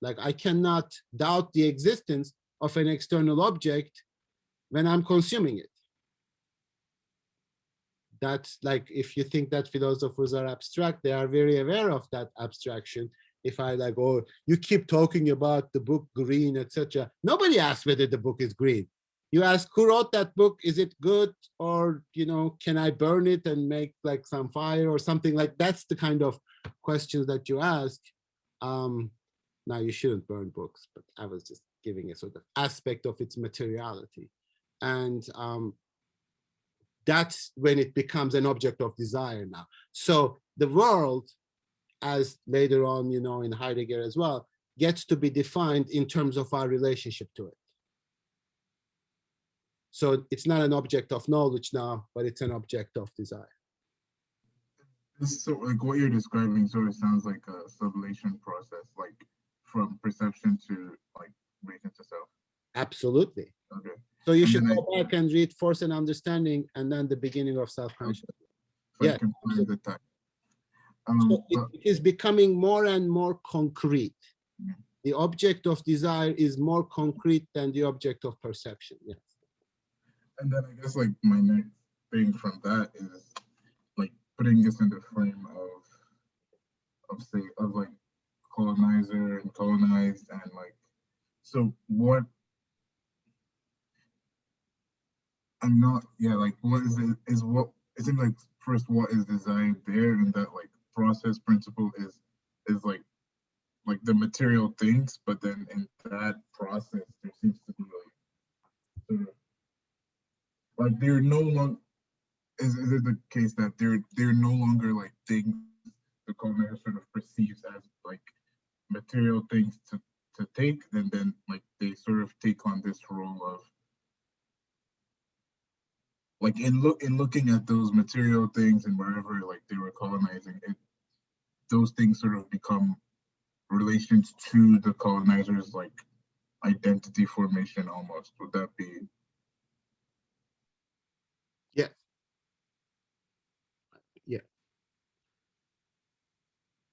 A: Like I cannot doubt the existence of an external object when I'm consuming it. That's like, if you think that philosophers are abstract, they are very aware of that abstraction. If I like, oh, you keep talking about the book green, etc. Nobody asks whether the book is green. You ask who wrote that book, is it good? Or, can I burn it and make like some fire or something like that's the kind of questions that you ask. Now you shouldn't burn books, but I was just giving a sort of aspect of its materiality. And that's when it becomes an object of desire now. So the world, as later on, in Heidegger as well, gets to be defined in terms of our relationship to it. So it's not an object of knowledge now, but it's an object of desire.
I: So like what you're describing sort of sounds like a sublation process, like from perception to like reason to self.
A: Absolutely.
I: Okay.
A: So you should go back and read Force and Understanding and then the beginning of self-consciousness.
I: So yeah. The time.
A: So it is becoming more and more concrete. Yeah. The object of desire is more concrete than the object of perception. Yes.
I: And then I guess like my next thing from that is like putting this in the frame of like colonizer and colonized, and like, so what I'm not, yeah, like what is it, is what it seems like first what is desired there, and that like process principle is like the material things, but then in that process there seems to be like sort of like they're no longer is it the case that they're no longer like things the colonizer sort of perceives as like material things to take, and then like they sort of take on this role of like in looking at those material things and wherever like they were colonizing it, those things sort of become relations to the colonizers like identity formation almost. Would that be?
A: Yeah. Yeah.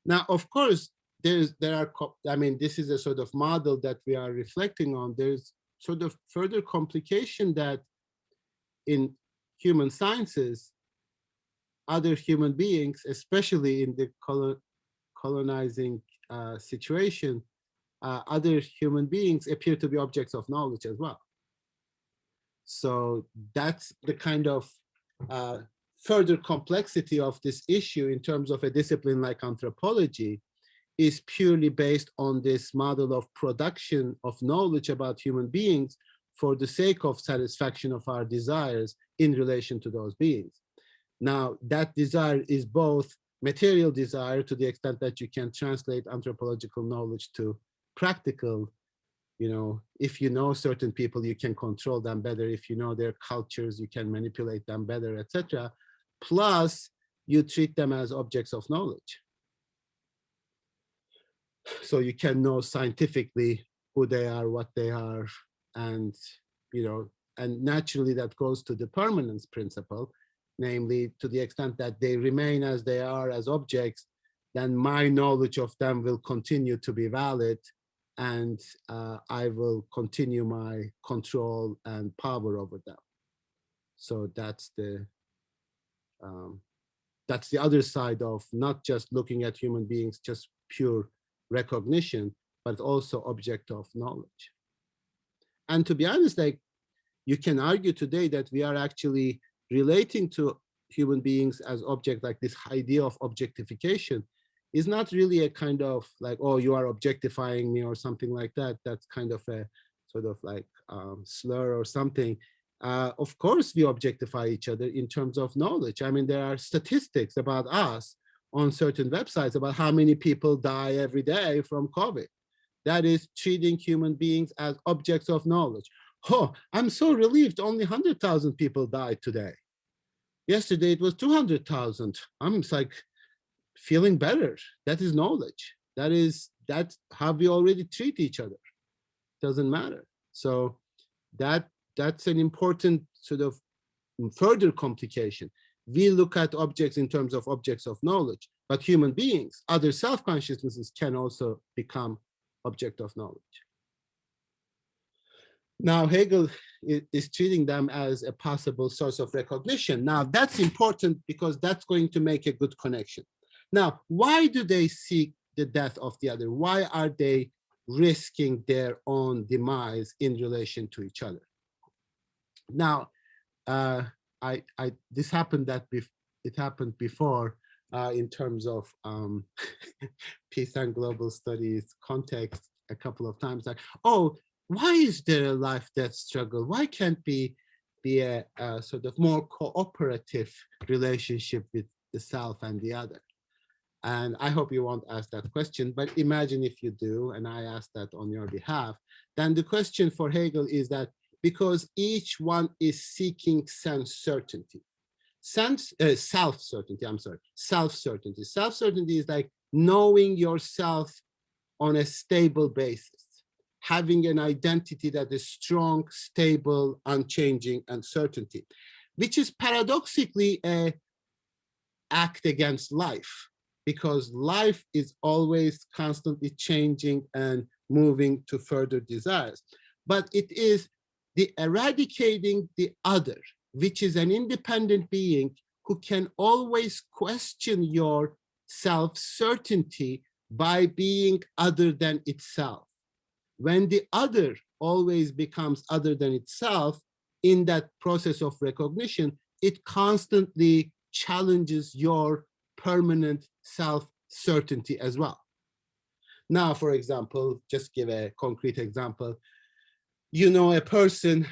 A: Now, of course, I mean, this is a sort of model that we are reflecting on. There's sort of further complication that in human sciences, other human beings, especially in the colonizing situation, other human beings appear to be objects of knowledge as well. So that's the kind of further complexity of this issue in terms of a discipline like anthropology is purely based on this model of production of knowledge about human beings for the sake of satisfaction of our desires in relation to those beings. Now, that desire is both material desire to the extent that you can translate anthropological knowledge to practical, you know, if you know certain people, you can control them better. If you know their cultures, you can manipulate them better, etc. Plus, you treat them as objects of knowledge. So you can know scientifically who they are, what they are, and, you know, and naturally that goes to the permanence principle, namely to the extent that they remain as they are as objects, then my knowledge of them will continue to be valid, and I will continue my control and power over them. So that's the other side of not just looking at human beings, just pure recognition, but also object of knowledge. And to be honest, like, you can argue today that we are actually relating to human beings as object, like this idea of objectification is not really a kind of like, oh, you are objectifying me or something like that. That's kind of a sort of like slur or something. Of course, we objectify each other in terms of knowledge. I mean, there are statistics about us on certain websites about how many people die every day from COVID. That is treating human beings as objects of knowledge. Oh, I'm so relieved only 100,000 people died today. Yesterday it was 200,000. I'm like feeling better. That is knowledge. That's how we already treat each other. Doesn't matter. So that's an important sort of further complication. We look at objects in terms of objects of knowledge, but human beings, other self-consciousnesses can also become object of knowledge. Now, Hegel is treating them as a possible source of recognition. Now, that's important because that's going to make a good connection. Now, why do they seek the death of the other? Why are they risking their own demise in relation to each other? Now, this happened it happened before in terms of peace and global studies context a couple of times. Like, oh, why is there a life-death struggle? Why can't be a sort of more cooperative relationship with the self and the other? And I hope you won't ask that question, but imagine if you do, and I ask that on your behalf, then the question for Hegel is that because each one is seeking self-certainty. Self-certainty is like knowing yourself on a stable basis, having an identity that is strong, stable, unchanging, and certainty, which is paradoxically an act against life, because life is always constantly changing and moving to further desires. But it is the eradicating the other, which is an independent being who can always question your self-certainty by being other than itself. When the other always becomes other than itself, in that process of recognition, it constantly challenges your permanent self-certainty as well. Now, for example, just give a concrete example. You know a person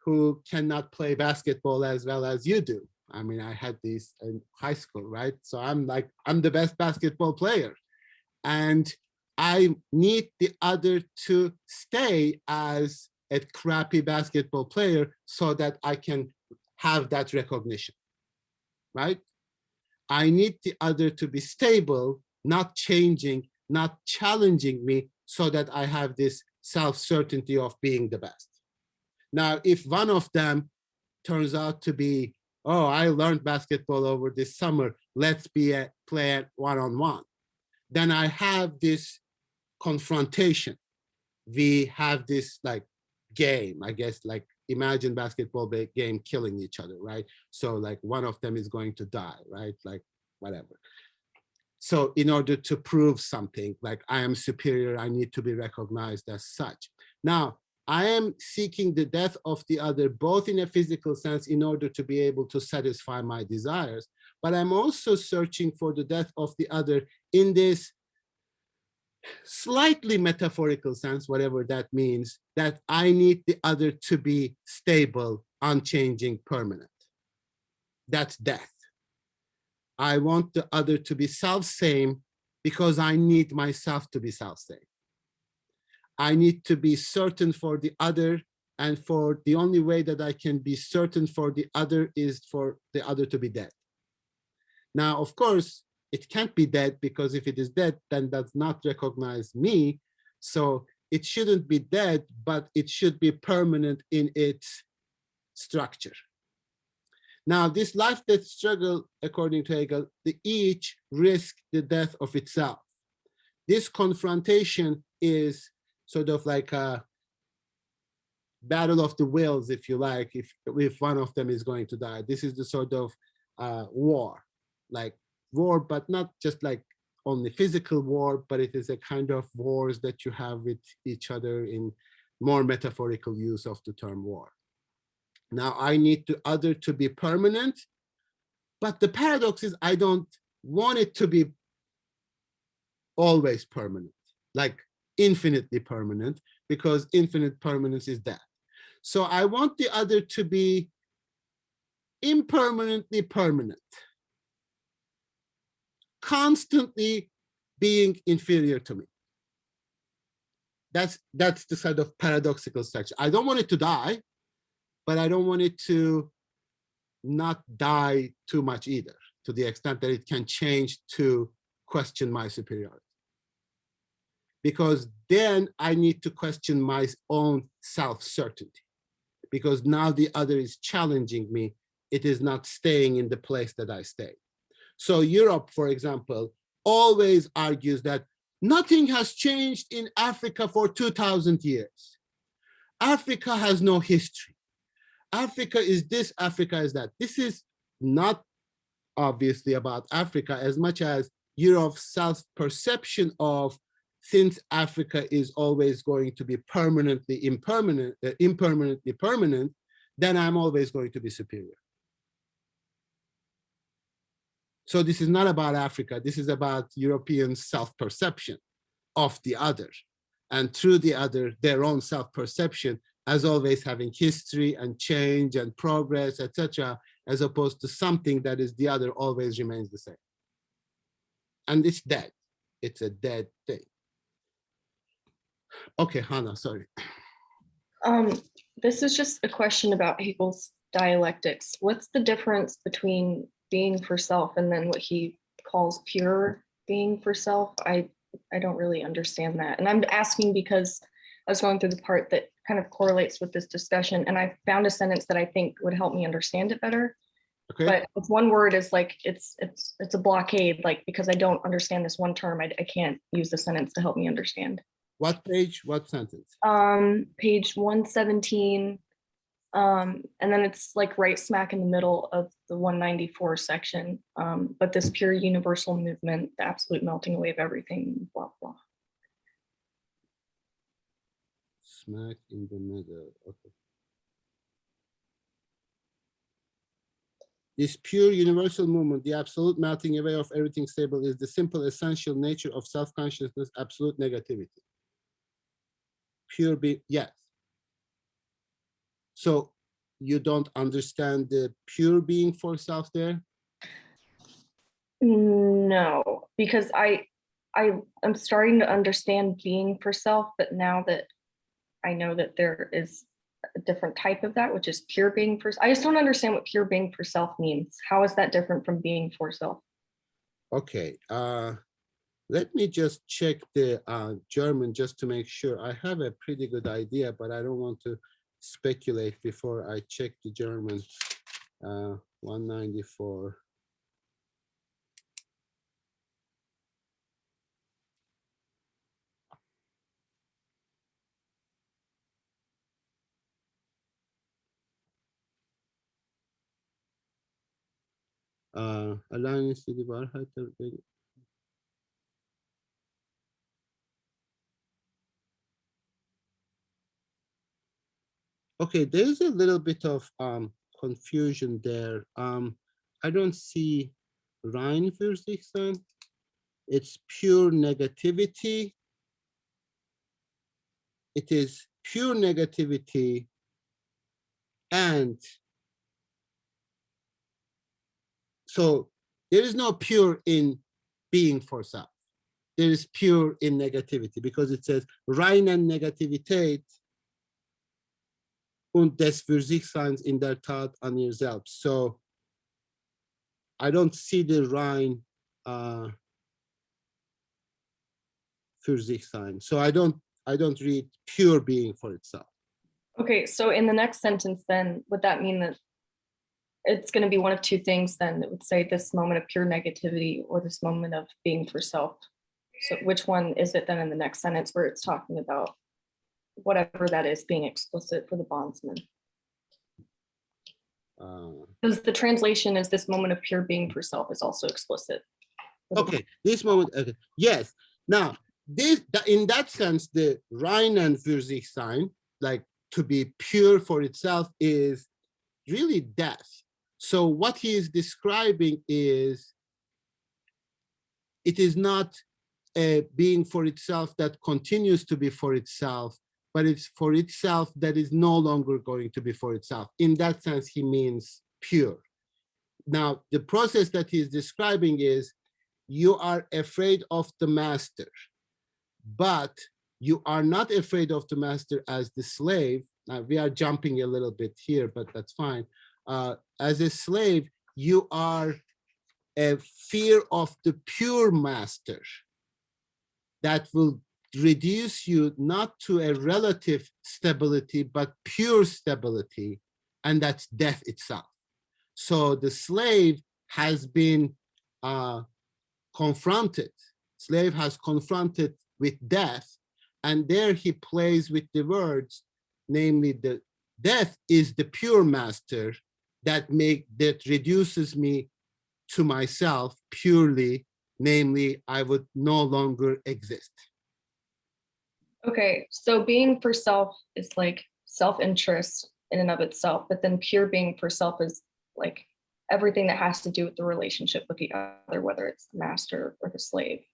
A: who cannot play basketball as well as you do. I mean, I had this in high school, right? So I'm the best basketball player. And I need the other to stay as a crappy basketball player so that I can have that recognition, right? I need the other to be stable, not changing, not challenging me so that I have this self-certainty of being the best. Now, if one of them turns out to be, oh, I learned basketball over this summer, let's play one-on-one, then I have this confrontation. We have this like game, I guess, like imagine basketball game killing each other, right? So like one of them is going to die, right? Like whatever. So in order to prove something, like I am superior, I need to be recognized as such. Now, I am seeking the death of the other, both in a physical sense in order to be able to satisfy my desires, but I'm also searching for the death of the other in this slightly metaphorical sense, whatever that means, that I need the other to be stable, unchanging, permanent. That's death. I want the other to be self-same because I need myself to be self-same. I need to be certain for the other, and for the only way that I can be certain for the other is for the other to be dead. Now, of course, it can't be dead, because if it is dead, then does not recognize me. So it shouldn't be dead, but it should be permanent in its structure. Now, this life-death struggle, according to Hegel, the each risk the death of itself. This confrontation is sort of like a battle of the wills, if you like, if one of them is going to die. This is the sort of war, like war, but not just like only physical war, but it is a kind of wars that you have with each other in more metaphorical use of the term war. Now, I need the other to be permanent, but the paradox is I don't want it to be always permanent, like infinitely permanent, because infinite permanence is that. So I want the other to be impermanently permanent, constantly being inferior to me. That's the sort of paradoxical structure. I don't want it to die, but I don't want it to not die too much either, to the extent that it can change to question my superiority. Because then I need to question my own self-certainty, because now the other is challenging me. It is not staying in the place that I stay. So Europe, for example, always argues that nothing has changed in Africa for 2,000 years. Africa has no history. Africa is this, Africa is that. This is not obviously about Africa as much as Europe's self-perception of, since Africa is always going to be permanently impermanently permanent, then I'm always going to be superior. So this is not about Africa. This is about European self-perception of the other, and through the other, their own self-perception as always having history and change and progress, etc., as opposed to something that is the other always remains the same. And it's dead. It's a dead thing. Okay, Hannah, sorry.
C: This is just a question about Hegel's dialectics. What's the difference between being for self and then what he calls pure being for self? I don't really understand that. And I'm asking because I was going through the part that kind of correlates with this discussion, and I found a sentence that I think would help me understand it better. Okay. But it's one word is like, it's a blockade, like, because I don't understand this one term, I can't use the sentence to help me understand.
A: What page, what sentence?
C: Page 117. And then it's like right smack in the middle of the 194 section. But this pure universal movement, the absolute melting away of everything, blah, blah.
A: Smack in the middle, okay. This pure universal movement, the absolute melting away of everything stable, is the simple essential nature of self-consciousness, absolute negativity. Pure being, yes. So you don't understand the pure being for self there?
C: No, because I'm starting to understand being for self, but now that I know that there is a different type of that, which is pure being for, I just don't understand what pure being for self means. How is that different from being for self?
A: Okay, let me just check the German just to make sure. I have a pretty good idea, but I don't want to speculate before I check the German. 194. Allein ist die Wahrheit der. Okay, there's a little bit of confusion there. I don't see rein für sich sein. It's pure negativity. It is pure negativity and so there is no pure in being for self. There is pure in negativity because it says reine Negativität und des für sich Seins in der Tat an ihr selbst. So I don't see the rein für sich sein. So I don't read pure being for itself.
C: Okay, so in the next sentence, then would that mean that it's going to be one of two things? Then it would say this moment of pure negativity or this moment of being for self. So which one is it then in the next sentence where it's talking about whatever that is being explicit for the bondsman? Because the translation is this moment of pure being for self is also explicit.
A: Okay, this moment, okay. Yes. Now, in that sense, the rein and für sich sein, like to be pure for itself, is really death. So what he is describing is, it is not a being for itself that continues to be for itself, but it's for itself that is no longer going to be for itself. In that sense, he means pure. Now, the process that he's describing is, you are afraid of the master, but you are not afraid of the master as the slave. Now, we are jumping a little bit here, but that's fine. As a slave, you are a fear of the pure master that will reduce you not to a relative stability, but pure stability, and that's death itself. So the slave has been confronted, slave has confronted with death, and there he plays with the words, namely the death is the pure master that reduces me to myself purely, namely I would no longer exist.
C: Okay, so being for self is like self-interest in and of itself, but then pure being for self is like everything that has to do with the relationship with the other, whether it's the master or the slave,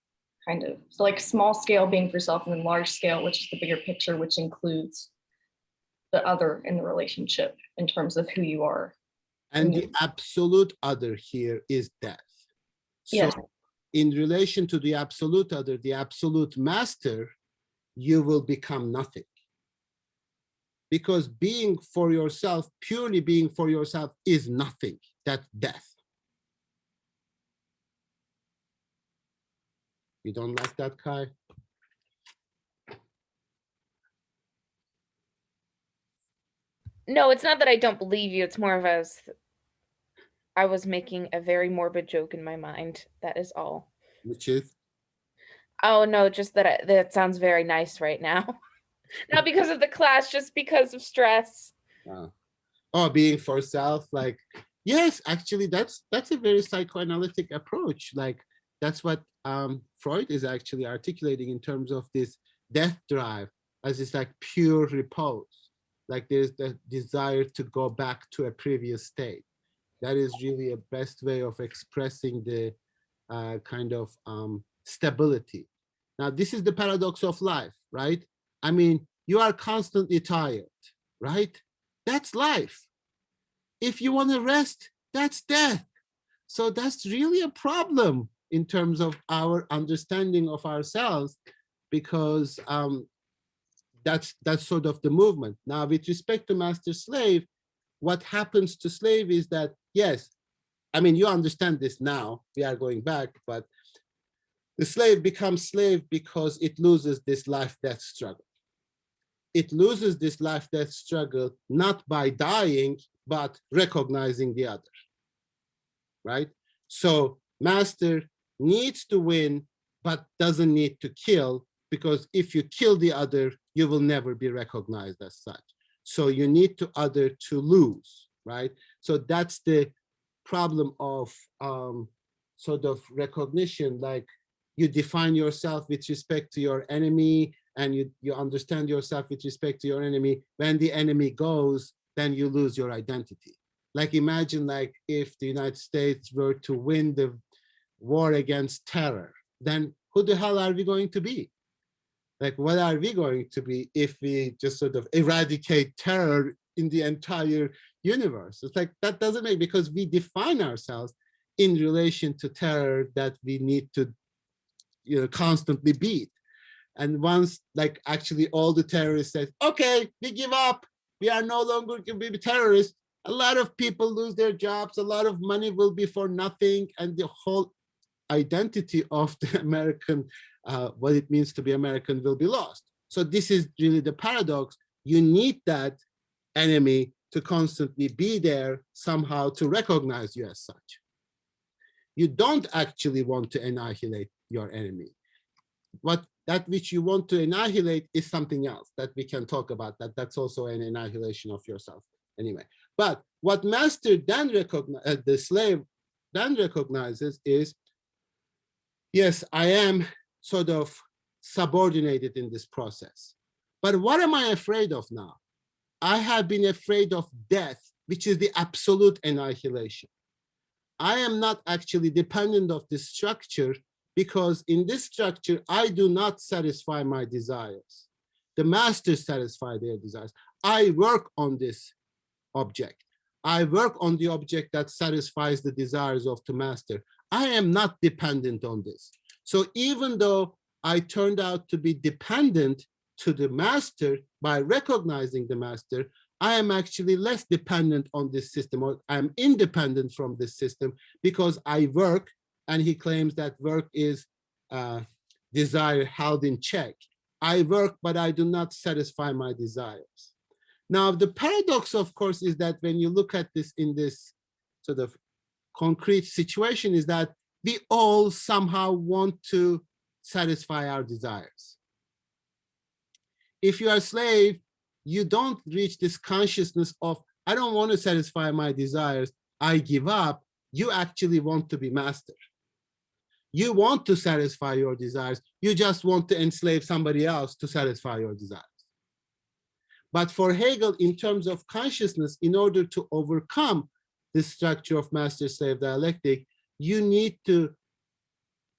C: kind of. So like small scale being for self, and then large scale, which is the bigger picture, which includes the other in the relationship in terms of who you are.
A: And the absolute other here is death. So
C: yes.
A: In relation to the absolute other, the absolute master, you will become nothing. Because being for yourself, purely being for yourself, is nothing. That's death. You don't like that, Kai?
J: No, it's not that I don't believe you. It's more of as I was making a very morbid joke in my mind. That is all.
A: Which is?
J: Oh no, just that that sounds very nice right now. Not because of the class, just because of stress.
A: Oh, being for self, like, yes, actually, that's a very psychoanalytic approach. Like, that's what Freud is actually articulating in terms of this death drive as this like pure repose. Like there's the desire to go back to a previous state. That is really a best way of expressing the kind of stability. Now, this is the paradox of life, right? I mean, you are constantly tired, right? That's life. If you want to rest, that's death. So that's really a problem in terms of our understanding of ourselves, because that's sort of the movement. Now, with respect to master-slave, what happens to slave is that, yes, I mean, you understand this now, we are going back, but the slave becomes slave because it loses this life-death struggle. It loses this life-death struggle not by dying, but recognizing the other, right? So master needs to win, but doesn't need to kill, because if you kill the other, you will never be recognized as such. So you need the other to lose, right? So that's the problem of sort of recognition, like you define yourself with respect to your enemy, and you understand yourself with respect to your enemy. When the enemy goes, then you lose your identity. Like imagine like if the United States were to win the war against terror, then who the hell are we going to be? Like what are we going to be if we just sort of eradicate terror in the entire universe? It's like that doesn't make, because we define ourselves in relation to terror that we need to, you know, constantly beat. And once like actually all the terrorists say, okay, we give up, we are no longer going to be terrorists, a lot of people lose their jobs, a lot of money will be for nothing, and the whole identity of the American, what it means to be American will be lost. So this is really the paradox. You need that enemy to constantly be there somehow to recognize you as such. You don't actually want to annihilate your enemy. That which you want to annihilate is something else that we can talk about. That's also an annihilation of yourself anyway. But what master then recognizes, the slave then recognizes is, yes, I am sort of subordinated in this process. But what am I afraid of now? I have been afraid of death, which is the absolute annihilation. I am not actually dependent of this structure, because in this structure, I do not satisfy my desires. The masters satisfy their desires. I work on this object. I work on the object that satisfies the desires of the master. I am not dependent on this. So even though I turned out to be dependent to the master by recognizing the master, I am actually less dependent on this system, or I'm independent from this system because I work, and he claims that work is desire held in check. I work, but I do not satisfy my desires. Now, the paradox, of course, is that when you look at this in this sort of concrete situation, is that we all somehow want to satisfy our desires. If you are a slave, you don't reach this consciousness of, I don't want to satisfy my desires, I give up. You actually want to be master. You want to satisfy your desires. You just want to enslave somebody else to satisfy your desires. But for Hegel, in terms of consciousness, in order to overcome this structure of master-slave dialectic, you need to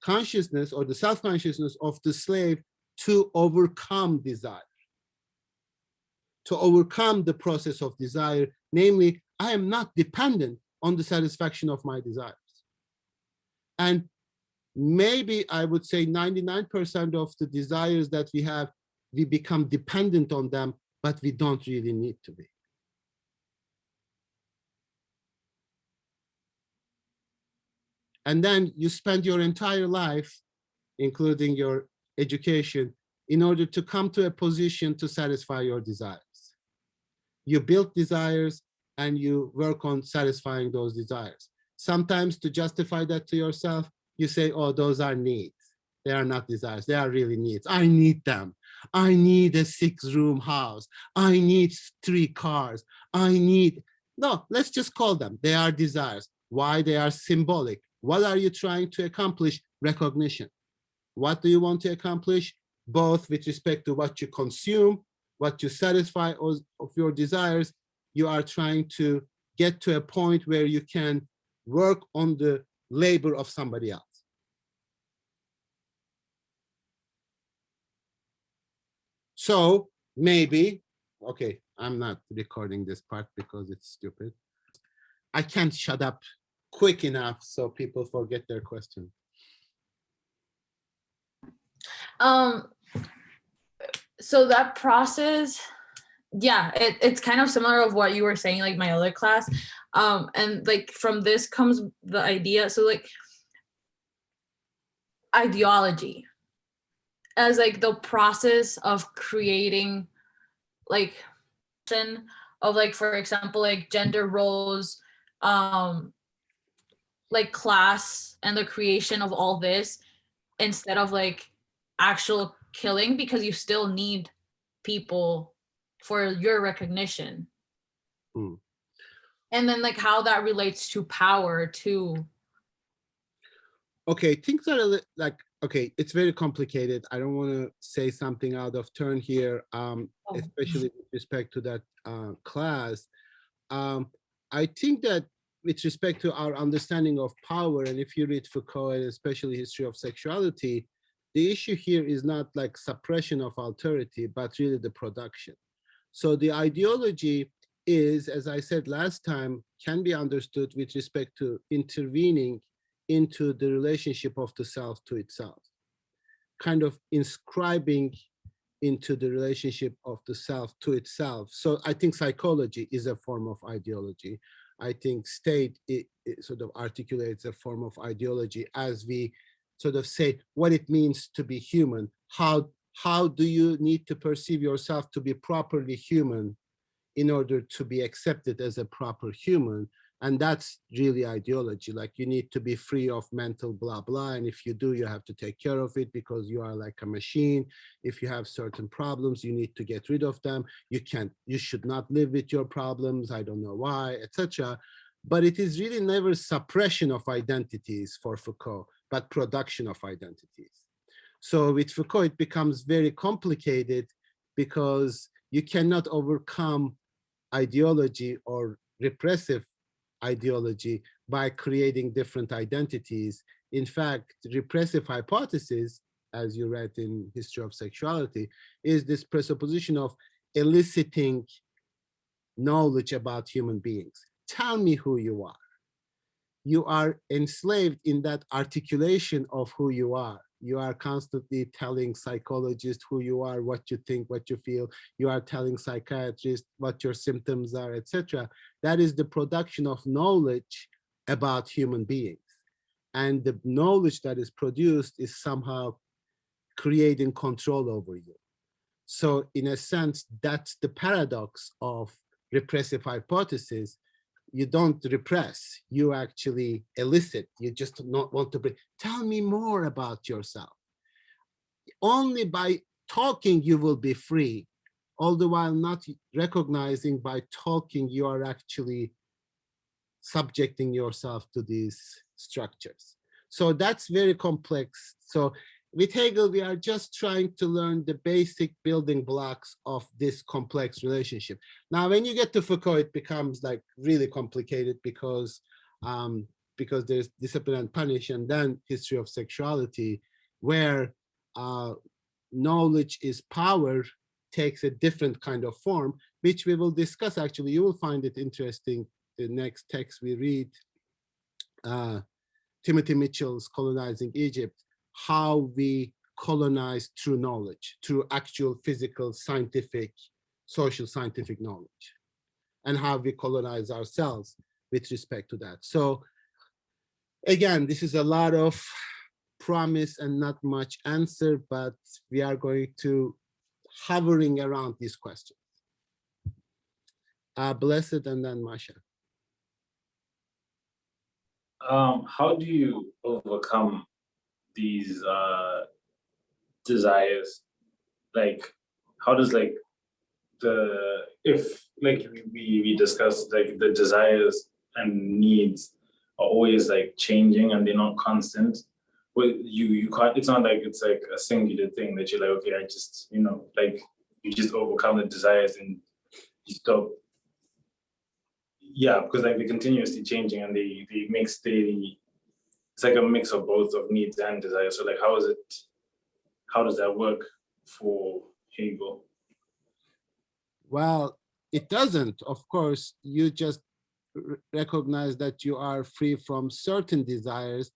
A: consciousness, or the self-consciousness of the slave, to overcome desire, to overcome the process of desire. Namely, I am not dependent on the satisfaction of my desires. And maybe I would say 99% of the desires that we have, we become dependent on them, but we don't really need to be. And then you spend your entire life, including your education, in order to come to a position to satisfy your desires. You build desires and you work on satisfying those desires. Sometimes to justify that to yourself, you say, oh, those are needs. They are not desires, they are really needs. I need them. I need a 6-room house. I need 3 cars. I need, no, let's just call them. They are desires. Why? They are symbolic. What are you trying to accomplish? Recognition. What do you want to accomplish? Both with respect to what you consume, what you satisfy of your desires, you are trying to get to a point where you can work on the labor of somebody else. So maybe, okay, I'm not recording this part because it's stupid. I can't shut up quick enough so people forget their question.
G: So that process, yeah, it's kind of similar of what you were saying, like my other class. And like from this comes the idea. So like ideology as like the process of creating like of like, for example, like gender roles, like class and the creation of all this instead of like actual killing, because you still need people for your recognition. And then like how that relates to power too.
A: Okay, things are like, okay, it's very complicated. I don't want to say something out of turn here, especially with respect to that class. I think that with respect to our understanding of power, and if you read Foucault and especially history of sexuality, the issue here is not like suppression of authority, but really the production. So the ideology is, as I said last time, can be understood with respect to intervening into the relationship of the self to itself, kind of inscribing into the relationship of the self to itself. So I think psychology is a form of ideology. I think state it sort of articulates a form of ideology as we sort of say what it means to be human. How do you need to perceive yourself to be properly human in order to be accepted as a proper human? And that's really ideology. Like you need to be free of mental blah, blah. And if you do, you have to take care of it because you are like a machine. If you have certain problems, you need to get rid of them. You should not live with your problems. I don't know why, etc. But it is really never suppression of identities for Foucault, but production of identities. So with Foucault, it becomes very complicated because you cannot overcome ideology or repressive ideology by creating different identities. In fact, repressive hypothesis, as you read in History of Sexuality, is this presupposition of eliciting knowledge about human beings. Tell me who you are. You are enslaved in that articulation of who you are. You are constantly telling psychologists who you are, what you think, what you feel. You are telling psychiatrists what your symptoms are, etc. That is the production of knowledge about human beings. And the knowledge that is produced is somehow creating control over you. So in a sense, that's the paradox of repressive hypothesis. You don't repress, you actually elicit. You just not want to tell me more about yourself. Only by talking you will be free, all the while not recognizing by talking you are actually subjecting yourself to these structures. So that's very complex. So with Hegel, we are just trying to learn the basic building blocks of this complex relationship. Now, when you get to Foucault, it becomes like really complicated because there's Discipline and Punish, and then History of Sexuality, where knowledge is power takes a different kind of form, which we will discuss. Actually, you will find it interesting. The next text we read, Timothy Mitchell's Colonizing Egypt, how we colonize through knowledge, through actual physical, scientific, social scientific knowledge, and how we colonize ourselves with respect to that. So again, this is a lot of promise and not much answer, but we are going to hovering around these questions. Blessed and then Masha.
H: How do you overcome these desires? Like, how does like if we discussed like the desires and needs are always like changing and they're not constant. Well, you can't, it's not like it's like a singular thing that you're like, okay, I just, like you just overcome the desires and you yeah, because like they're continuously changing and they mix it's like a mix of both of needs and desire. So like how does that work for Hegel?
A: Well, it doesn't. Of course, you just recognize that you are free from certain desires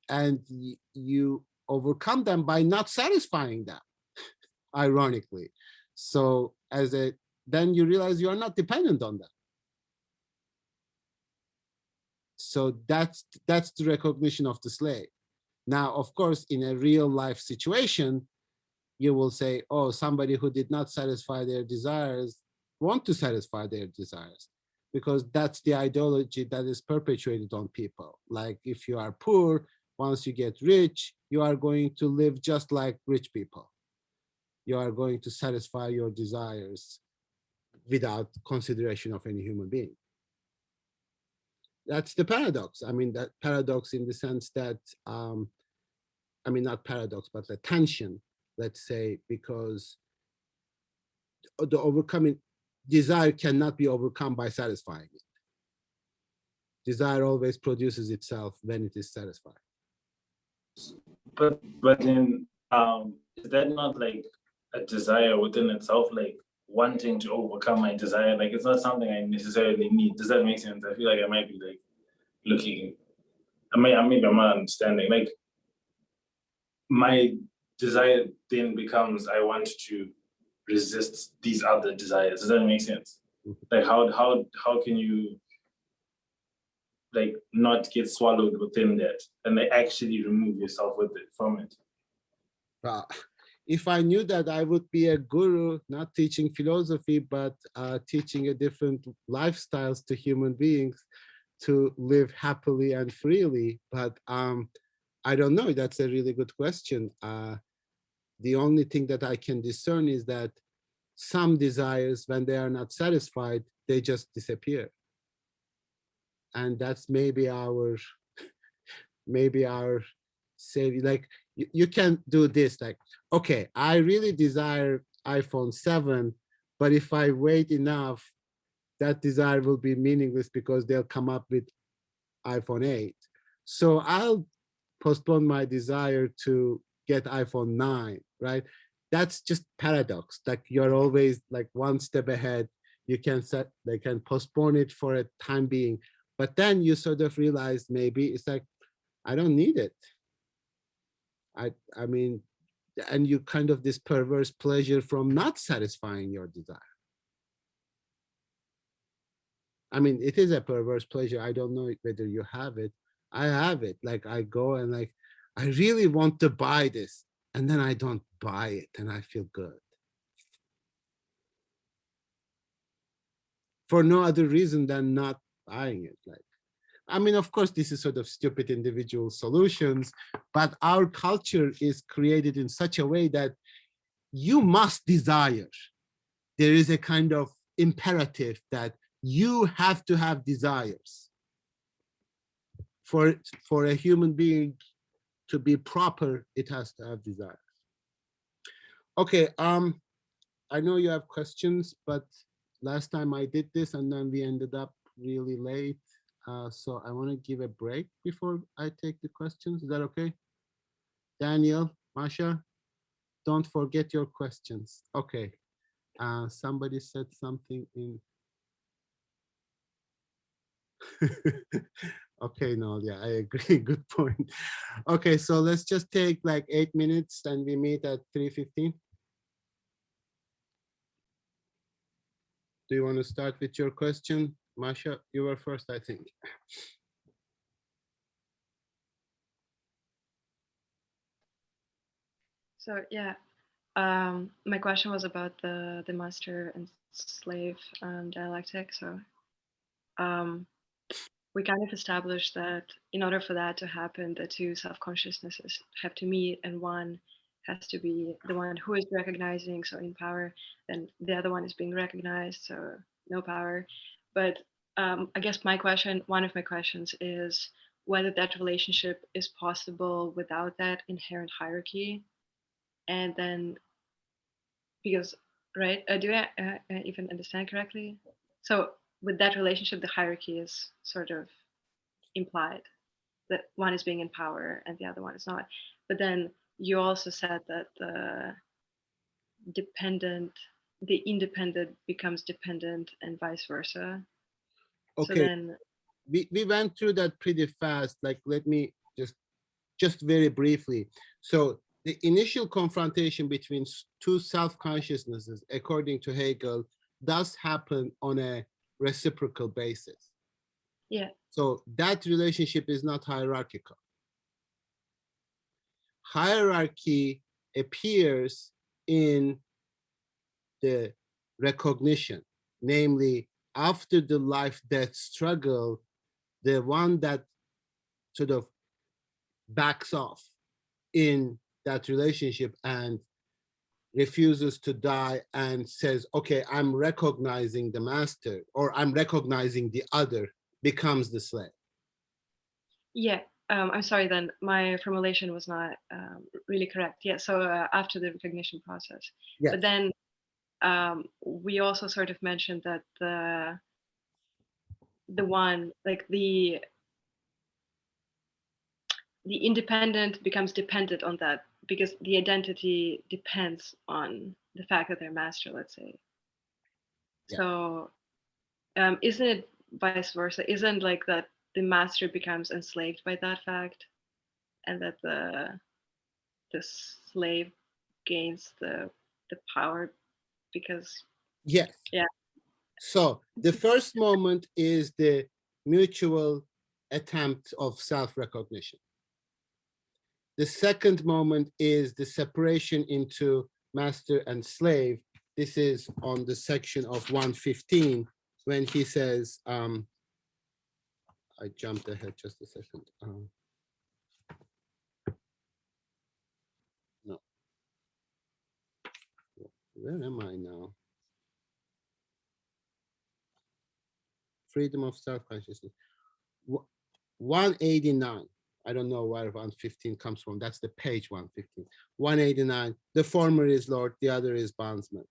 A: and you overcome them by not satisfying them, ironically. So then you realize you are not dependent on them. So that's the recognition of the slave. Now, of course, in a real life situation, you will say, oh, somebody who did not satisfy their desires want to satisfy their desires, because that's the ideology that is perpetuated on people. Like if you are poor, once you get rich, you are going to live just like rich people. You are going to satisfy your desires without consideration of any human being. That's the paradox. I mean, that paradox in the sense that, I mean, not paradox, but the tension, let's say, because the overcoming desire cannot be overcome by satisfying it. Desire always produces itself when it is satisfied.
H: But then is that not like a desire within itself, like wanting to overcome my desire? Like it's not something I necessarily need. Does that make sense? I feel like I might be like maybe I'm not understanding. Like my desire then becomes I want to resist these other desires. Does that make sense? Like how can you like not get swallowed within that and like actually remove yourself from it?
A: If I knew that, I would be a guru, not teaching philosophy, but teaching a different lifestyles to human beings to live happily and freely. But I don't know. That's a really good question. The only thing that I can discern is that some desires, when they are not satisfied, they just disappear. And that's maybe our say, like you can do this, like, okay, I really desire iPhone 7, but if I wait enough, that desire will be meaningless because they'll come up with iPhone 8. So I'll postpone my desire to get iPhone 9, right? That's just paradox. Like you're always like one step ahead. You can they can postpone it for a time being, but then you sort of realize maybe it's like, I don't need it. I mean, and you kind of this perverse pleasure from not satisfying your desire. I mean, it is a perverse pleasure. I don't know whether you have it. I have it. Like I go and like, I really want to buy this, and then I don't buy it and I feel good. For no other reason than not buying it. Like, I mean, of course, this is sort of stupid individual solutions, but our culture is created in such a way that you must desire. There is a kind of imperative that you have to have desires. For a human being to be proper, it has to have desires. Okay, I know you have questions, but last time I did this and then we ended up really late. So I want to give a break before I take the questions. Is that okay? Daniel, Masha, don't forget your questions. Okay. Somebody said something in. Okay, no, yeah, I agree. Good point. Okay, so let's just take like 8 minutes and we meet at 3:15. Do you want to start with your question? Masha, you were first, I think.
C: So yeah, my question was about the master and slave dialectic. So we kind of established that in order for that to happen, the two self-consciousnesses have to meet, and one has to be the one who is recognizing, so in power, then the other one is being recognized, so no power. But I guess one of my questions is whether that relationship is possible without that inherent hierarchy. And then, because, right, do I even understand correctly? So
F: with that relationship, the hierarchy is sort of implied, that one is being in power and the other one is not. But then you also said that the independent becomes dependent and vice versa.
A: Okay,
F: So then,
A: we went through that pretty fast. Like, let me just very briefly. So the initial confrontation between two self-consciousnesses, according to Hegel, does happen on a reciprocal basis.
F: yeah,
A: So that relationship is not hierarchical. Hierarchy appears in the recognition, namely after the life-death struggle, the one that sort of backs off in that relationship and refuses to die and says, okay, I'm recognizing the master, or I'm recognizing the other, becomes the slave.
F: yeah. I'm sorry then, my formulation was not really correct. Yeah, so after the recognition process.
A: Yes.
F: But then we also sort of mentioned that the one, like the independent becomes dependent on that because the identity depends on the fact that they're master, let's say.
A: Yeah.
F: So isn't it vice versa? Isn't like that the master becomes enslaved by that fact, and that the slave gains the power because
A: Yes.
F: Yeah.
A: So the first moment is the mutual attempt of self-recognition. The second moment is the separation into master and slave. This is on the section of 115 when he says, I jumped ahead just a second. No. Where am I now? Freedom of self-consciousness. 189. I don't know where 115 comes from. That's the page 115. 189. The former is Lord, the other is bondsman.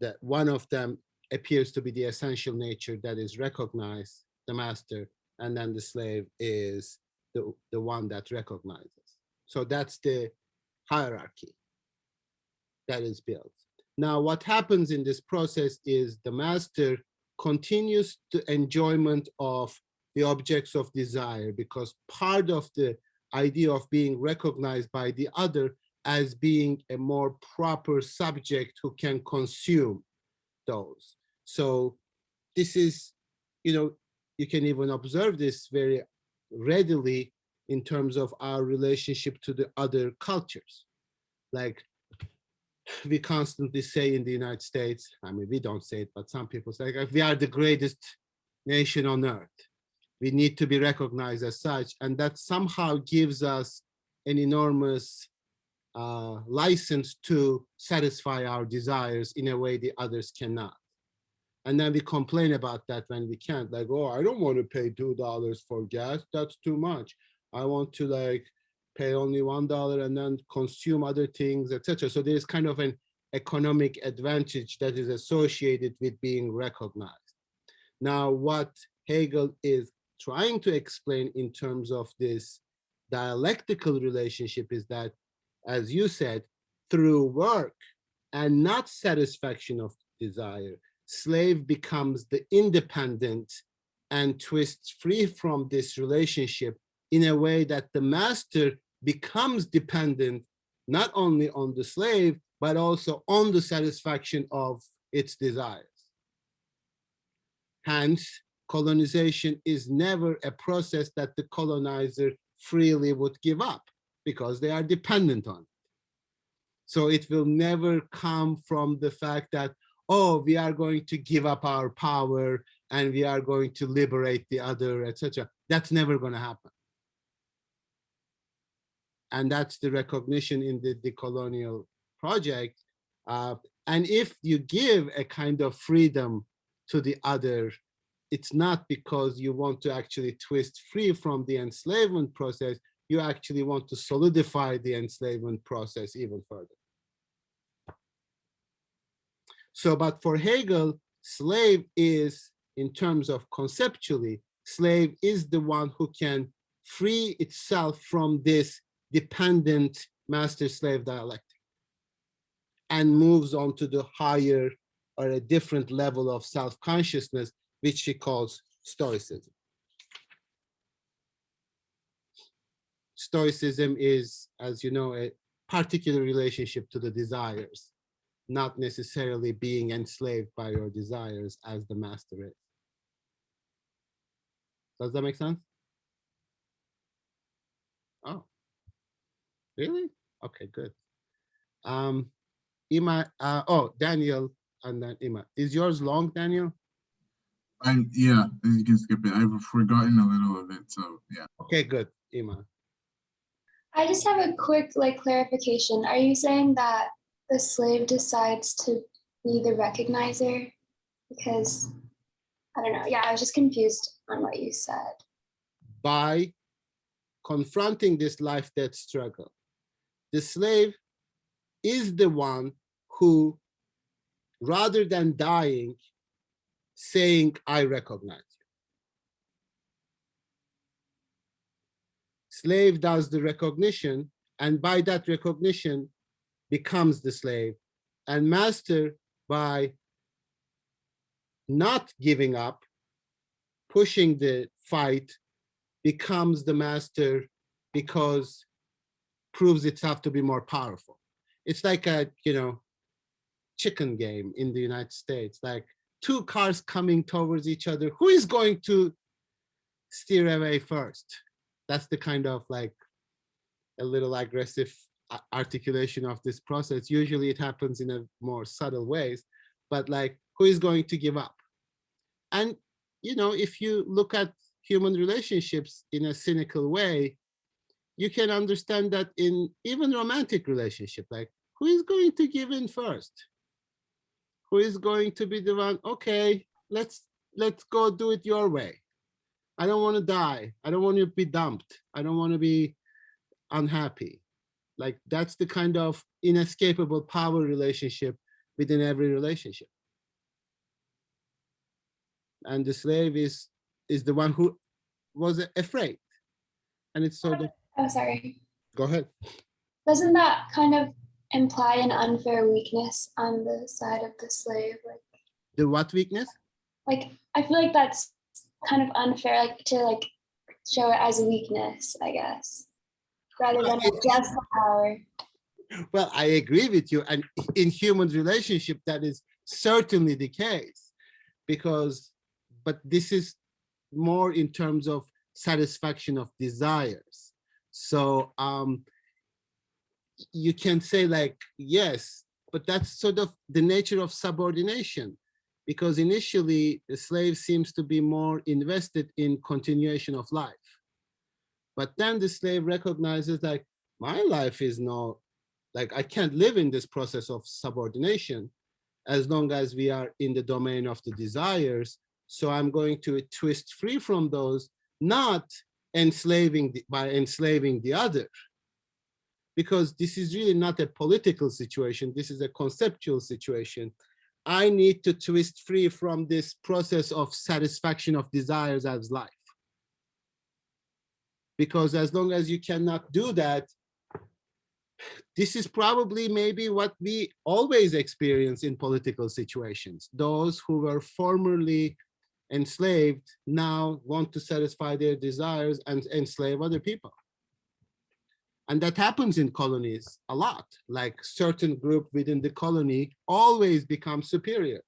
A: That one of them appears to be the essential nature that is recognized, the master, and then the slave is the one that recognizes. So that's the hierarchy that is built. Now, what happens in this process is the master continues the enjoyment of the objects of desire, because part of the idea of being recognized by the other as being a more proper subject who can consume those. So this is, you can even observe this very readily in terms of our relationship to the other cultures. Like, we constantly say in the United States, I mean, we don't say it, but some people say, like, we are the greatest nation on earth. We need to be recognized as such. And that somehow gives us an enormous license to satisfy our desires in a way the others cannot. And then we complain about that when we can't, like, oh, I don't want to pay $2 for gas. That's too much. I want to like pay only $1 and then consume other things, etc. So there's kind of an economic advantage that is associated with being recognized. Now, what Hegel is trying to explain in terms of this dialectical relationship is that, as you said, through work and not satisfaction of desire, slave becomes the independent and twists free from this relationship in a way that the master becomes dependent not only on the slave, but also on the satisfaction of its desires. Hence, colonization is never a process that the colonizer freely would give up because they are dependent on it. So it will never come from the fact that, oh, we are going to give up our power and we are going to liberate the other, etc. That's never going to happen. And that's the recognition in the decolonial project. And if you give a kind of freedom to the other, it's not because you want to actually twist free from the enslavement process, you actually want to solidify the enslavement process even further. So, but for Hegel, slave is in terms of conceptually, slave is the one who can free itself from this dependent master-slave dialectic and moves on to the higher or a different level of self-consciousness, which she calls Stoicism. Stoicism is, as you know, a particular relationship to the desires, not necessarily being enslaved by your desires as the master is. Does that make sense? Oh, really? Okay, good. Ima, Daniel, and then Ima. Is yours long, Daniel?
I: Yeah, you can skip it. I've forgotten a little of it, so yeah.
A: Okay, good, Ima.
K: I just have a quick clarification. Are you saying that the slave decides to be the recognizer? Because I don't know. Yeah, I was just confused on what you said.
A: By confronting this life-death struggle, the slave is the one who, rather than dying, saying, I recognize you. Slave does the recognition, and by that recognition becomes the slave. And master, by not giving up, pushing the fight, becomes the master because proves itself to be more powerful. It's like a, chicken game in the United States, like two cars coming towards each other. Who is going to steer away first? That's the kind of a little aggressive articulation of this process. Usually it happens in a more subtle ways, but who is going to give up? And, if you look at human relationships in a cynical way, you can understand that in even romantic relationship, who is going to give in first? Who is going to be the one, okay, let's go do it your way. I don't want to die. I don't want to be dumped. I don't want to be unhappy. That's the kind of inescapable power relationship within every relationship. And the slave is the one who was afraid. And it's sort of...
K: Oh, sorry.
A: Go ahead.
K: Doesn't that kind of imply an unfair weakness on the side of the slave?
A: The what weakness?
K: I feel like that's kind of unfair, to show it as a weakness, I guess, rather than just the power.
A: Well, I agree with you. And in human relationship, that is certainly the case, but this is more in terms of satisfaction of desires. So you can say yes, but that's sort of the nature of subordination, because initially the slave seems to be more invested in continuation of life. But then the slave recognizes my life is not, I can't live in this process of subordination as long as we are in the domain of the desires. So I'm going to twist free from those, not by enslaving the other. Because this is really not a political situation, this is a conceptual situation. I need to twist free from this process of satisfaction of desires as life. Because as long as you cannot do that, this is probably maybe what we always experience in political situations. Those who were formerly enslaved now want to satisfy their desires and enslave other people. And that happens in colonies a lot. Certain group within the colony always become superior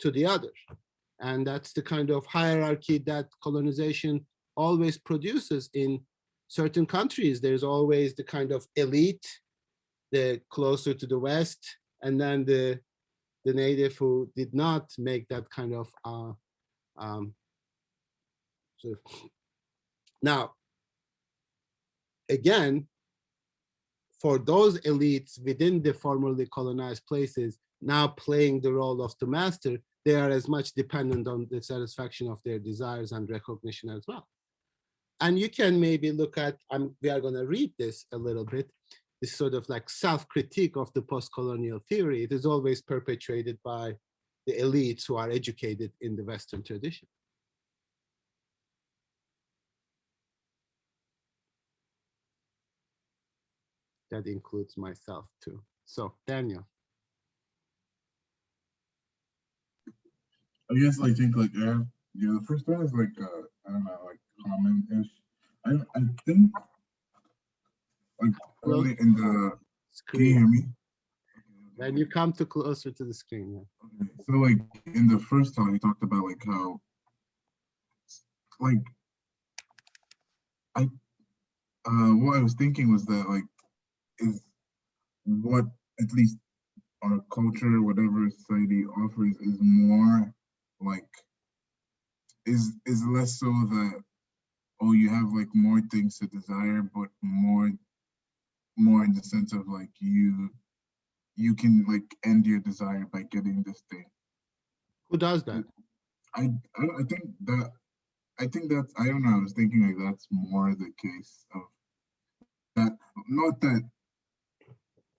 A: to the other. And that's the kind of hierarchy that colonization always produces in certain countries. There's always the kind of elite, the closer to the West, and then the native who did not make that kind of now, again, for those elites within the formerly colonized places now playing the role of the master, they are as much dependent on the satisfaction of their desires and recognition as well. And you can maybe look at, we are going to read this a little bit, this sort of self-critique of the post-colonial theory. It is always perpetrated by the elites who are educated in the Western tradition. That includes myself too. So Daniel.
I: I guess I think like yeah, the first one is like I don't know, like common-ish. I think like early in the can you hear me?
A: When you come to closer to the screen, yeah.
I: Okay. So like in the first time we talked about like how like I what I was thinking was that like is what at least our culture, whatever society offers is more like is less so that oh you have like more things to desire, but more in the sense of like you can like end your desire by getting this thing.
A: Who does that?
I: I think that that's I don't know, I was thinking like that's more the case of that, not that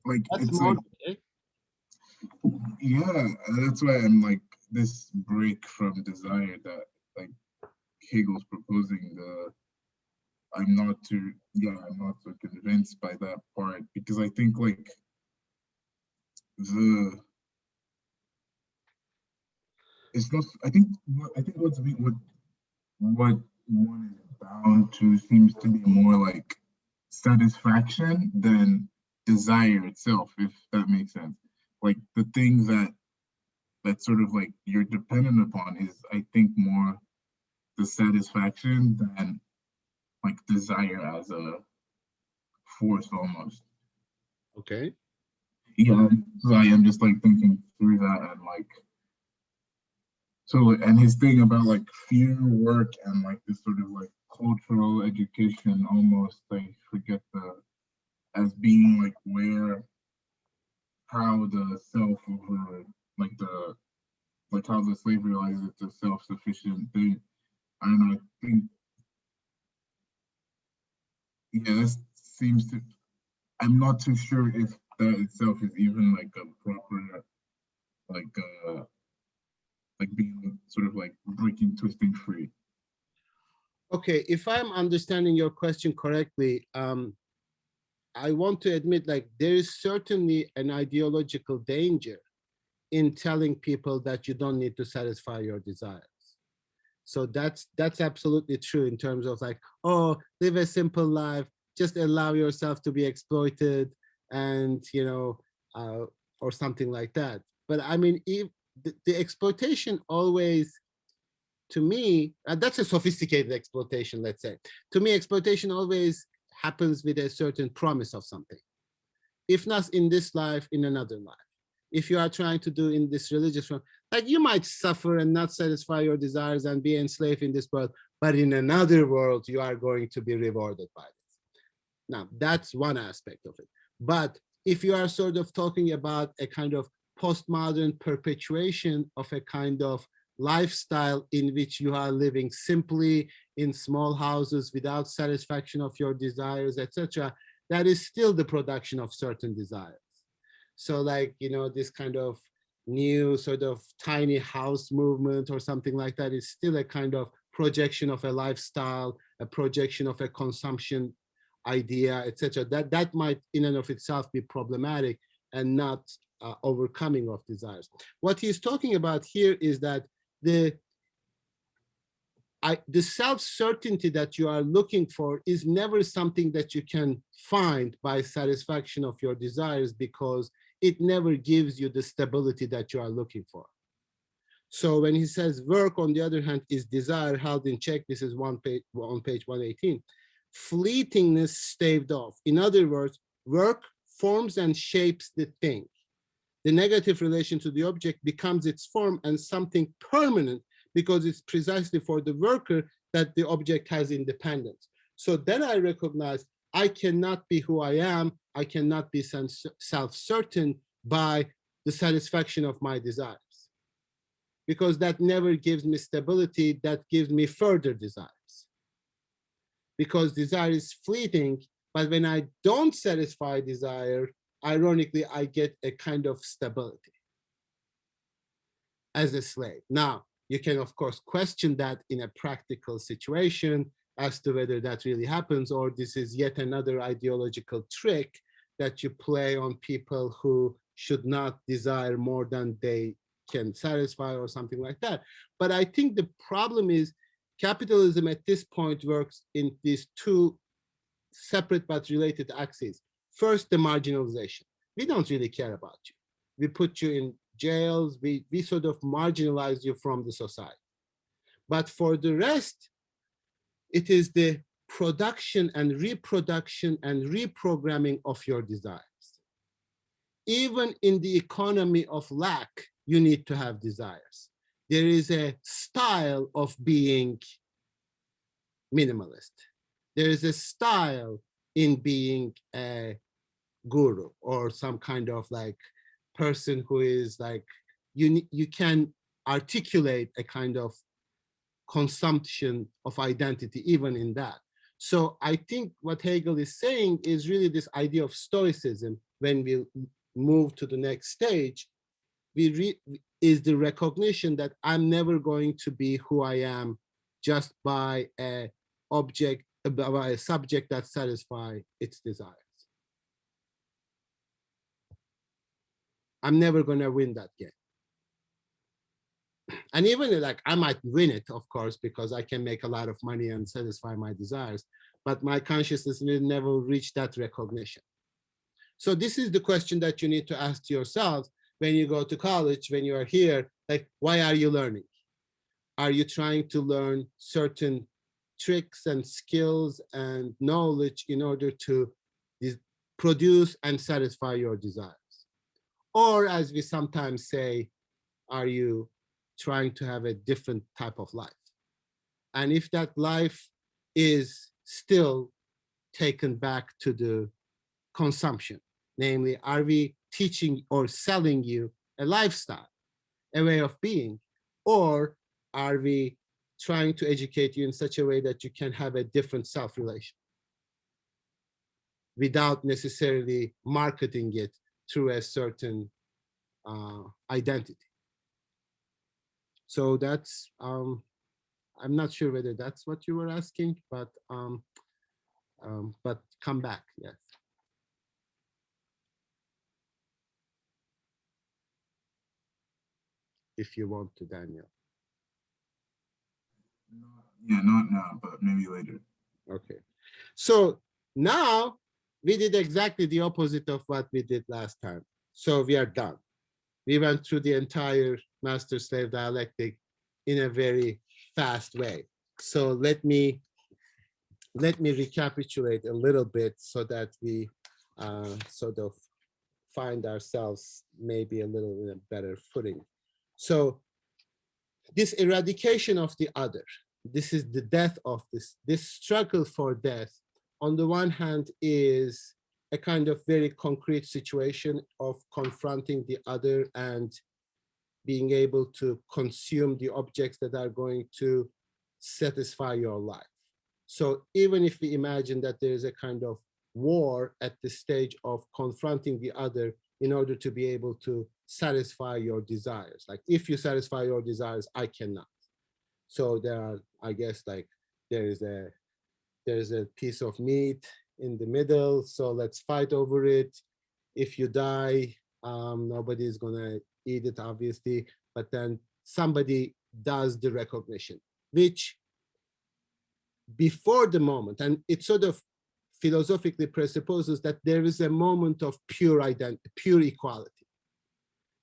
I: like
A: That's
I: it's
A: more,
I: like yeah, that's why I'm like this break from desire that like Hegel's proposing the I'm not so convinced by that part, because I think like the it's not I think what one is bound to seems to be more like satisfaction than desire itself, if that makes sense. Like the thing that sort of like you're dependent upon is I think more the satisfaction than like desire as a force almost.
A: okay.
I: Yeah, so I am just like thinking through that and like so and his thing about like fear work and like this sort of like cultural education almost I forget the as being like where how the self over like the like how the slave realizes it's a self-sufficient thing. And I think yeah, that seems to I'm not too sure if that itself is even like a proper like being sort of like breaking, twisting free.
A: Okay, if I'm understanding your question correctly, I want to admit like there is certainly an ideological danger in telling people that you don't need to satisfy your desires. So that's absolutely true in terms of like, oh, live a simple life, just allow yourself to be exploited, and you know, or something like that. But I mean, if the exploitation always, to me, that's a sophisticated exploitation, let's say. To me, exploitation always happens with a certain promise of something. If not in this life, in another life. If you are trying to do in this religious one, like you might suffer and not satisfy your desires and be enslaved in this world, but in another world, you are going to be rewarded by this. Now, that's one aspect of it. But if you are sort of talking about a kind of postmodern perpetuation of a kind of lifestyle in which you are living simply in small houses without satisfaction of your desires, etc., that is still the production of certain desires. So like, you know, this kind of new sort of tiny house movement or something like that is still a kind of projection of a lifestyle, a projection of a consumption idea, etc. That might in and of itself be problematic and not overcoming of desires. What he's talking about here is that the self-certainty that you are looking for is never something that you can find by satisfaction of your desires, because it never gives you the stability that you are looking for. So when he says work, on the other hand, is desire held in check, this is on page 118, fleetingness staved off. In other words, work forms and shapes the thing. The negative relation to the object becomes its form and something permanent, because it's precisely for the worker that the object has independence. So then I recognize I cannot be who I am, I cannot be self-certain by the satisfaction of my desires, because that never gives me stability, that gives me further desires. Because desire is fleeting, but when I don't satisfy desire, ironically, I get a kind of stability. as a slave. Now, you can, of course, question that in a practical situation as to whether that really happens, or this is yet another ideological trick that you play on people who should not desire more than they can satisfy or something like that. But I think the problem is capitalism at this point works in these two separate but related axes. First, the marginalization. We don't really care about you. We put you in jails, we sort of marginalize you from the society. But for the rest, it is the production and reproduction and reprogramming of your desires. Even in the economy of lack, you need to have desires. There is a style of being minimalist. There is a style in being a guru or some kind of like person who is like, you can articulate a kind of consumption of identity even in that. So I think what Hegel is saying is really this idea of stoicism. When we move to the next stage, is the recognition that I'm never going to be who I am just by a subject that satisfies its desires. I'm never going to win that game. And even like I might win it, of course, because I can make a lot of money and satisfy my desires, but my consciousness will never reach that recognition. So this is the question that you need to ask to yourself when you go to college, when you are here, like, why are you learning? Are you trying to learn certain tricks and skills and knowledge in order to produce and satisfy your desires? Or as we sometimes say, are you trying to have a different type of life? And if that life is still taken back to the consumption, namely, are we teaching or selling you a lifestyle, a way of being, or are we trying to educate you in such a way that you can have a different self-relation without necessarily marketing it through a certain identity? So that's, I'm not sure whether that's what you were asking, but come back, yes. If you want to, Daniel.
I: Yeah, not now, but maybe later.
A: Okay. So now we did exactly the opposite of what we did last time. So we are done. We went through the entire master-slave dialectic in a very fast way. So let me recapitulate a little bit so that we sort of find ourselves maybe a little in a better footing. So this eradication of the other, this is the death of this struggle for death, on the one hand is a kind of very concrete situation of confronting the other and being able to consume the objects that are going to satisfy your life. So even if we imagine that there is a kind of war at the stage of confronting the other in order to be able to satisfy your desires, like if you satisfy your desires, I cannot. So there are, I guess, like there's a piece of meat in the middle, so let's fight over it. If you die, nobody is gonna eat it, obviously, but then somebody does the recognition, which before the moment, and it sort of philosophically presupposes that there is a moment of pure identity, pure equality.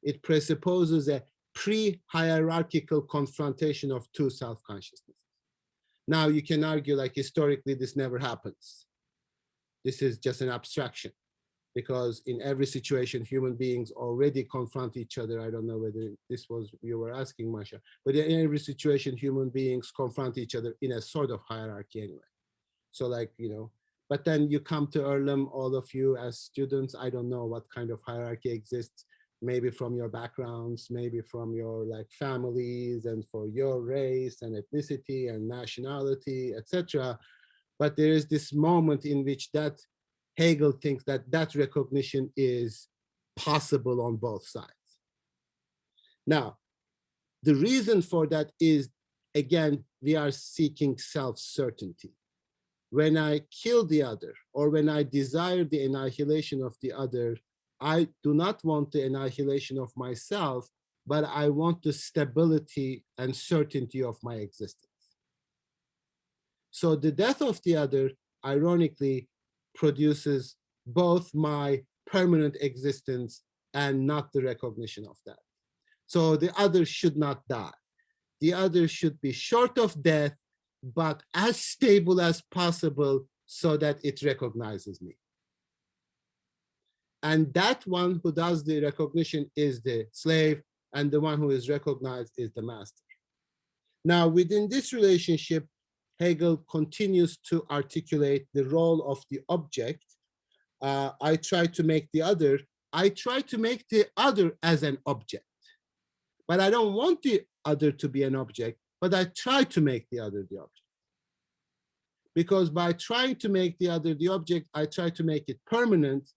A: It presupposes a pre-hierarchical confrontation of two self-consciousnesses. Now you can argue like historically this never happens. This is just an abstraction, because in every situation human beings already confront each other. I don't know whether this was you were asking, Masha, but in every situation human beings confront each other in a sort of hierarchy anyway. So like, you know, but then you come to Earlham, all of you as students, I don't know what kind of hierarchy exists, maybe from your backgrounds, maybe from your like families and for your race and ethnicity and nationality, etc. But there is this moment in which that Hegel thinks that that recognition is possible on both sides. Now, The reason for that is, again, we are seeking self-certainty. When I kill the other, or when I desire the annihilation of the other, I do not want the annihilation of myself, but I want the stability and certainty of my existence. So the death of the other, ironically, produces both my permanent existence and not the recognition of that. So the other should not die. The other should be short of death, but as stable as possible so that it recognizes me. And that one who does the recognition is the slave, and the one who is recognized is the master. Now, within this relationship, Hegel continues to articulate the role of the object. I try to make the other as an object, but I don't want the other to be an object, but I try to make the other the object. Because by trying to make the other the object, I try to make it permanent,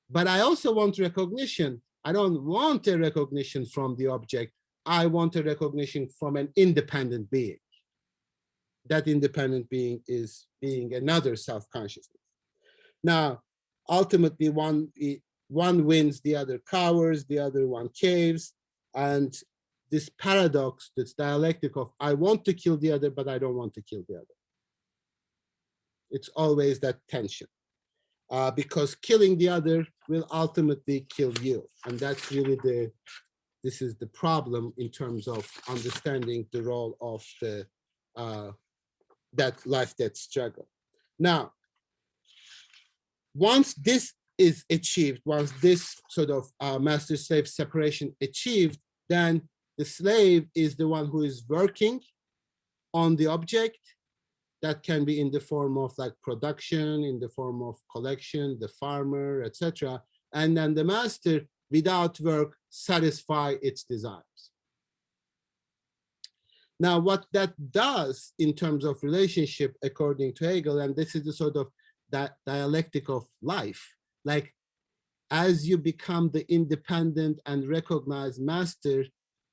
A: but I also want recognition. I don't want a recognition from the object. I want a recognition from an independent being. That independent being is being another self-consciousness. Now, ultimately, one wins, the other cowers, the other one caves, and this paradox, this dialectic of I want to kill the other, but I don't want to kill the other. It's always that tension, because killing the other will ultimately kill you, and that's really this is the problem in terms of understanding the role of the that life-death struggle. Now, once this is achieved, once this sort of master-slave separation achieved, then the slave is the one who is working on the object. That can be in the form of like production, in the form of collection, the farmer, etc. And then the master, without work, satisfy its desires. Now, what that does in terms of relationship, according to Hegel, and this is the sort of dialectic of life, like as you become the independent and recognized master,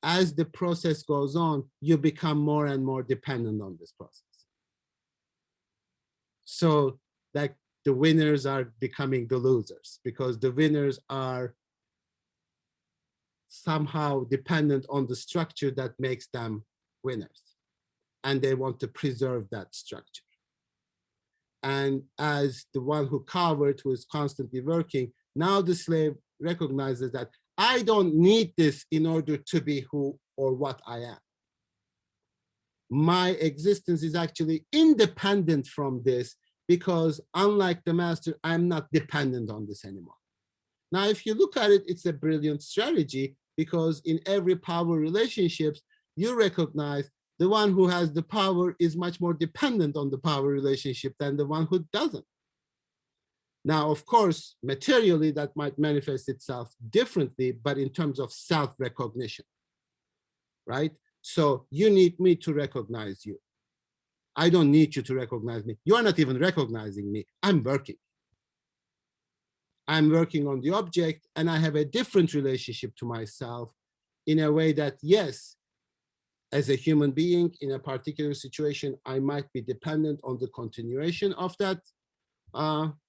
A: as the process goes on, you become more and more dependent on this process. So like the winners are becoming the losers because the winners are somehow dependent on the structure that makes them winners, and they want to preserve that structure. And as the one who covered, who is constantly working, now the slave recognizes that I don't need this in order to be who or what I am. My existence is actually independent from this because unlike the master, I'm not dependent on this anymore. Now, if you look at it, it's a brilliant strategy because in every power relationships, you recognize the one who has the power is much more dependent on the power relationship than the one who doesn't. Now, of course, materially, that might manifest itself differently, but in terms of self-recognition, right? So you need me to recognize you. I don't need you to recognize me. You are not even recognizing me. I'm working. I'm working on the object, and I have a different relationship to myself in a way that, yes, as a human being in a particular situation, I might be dependent on the continuation of that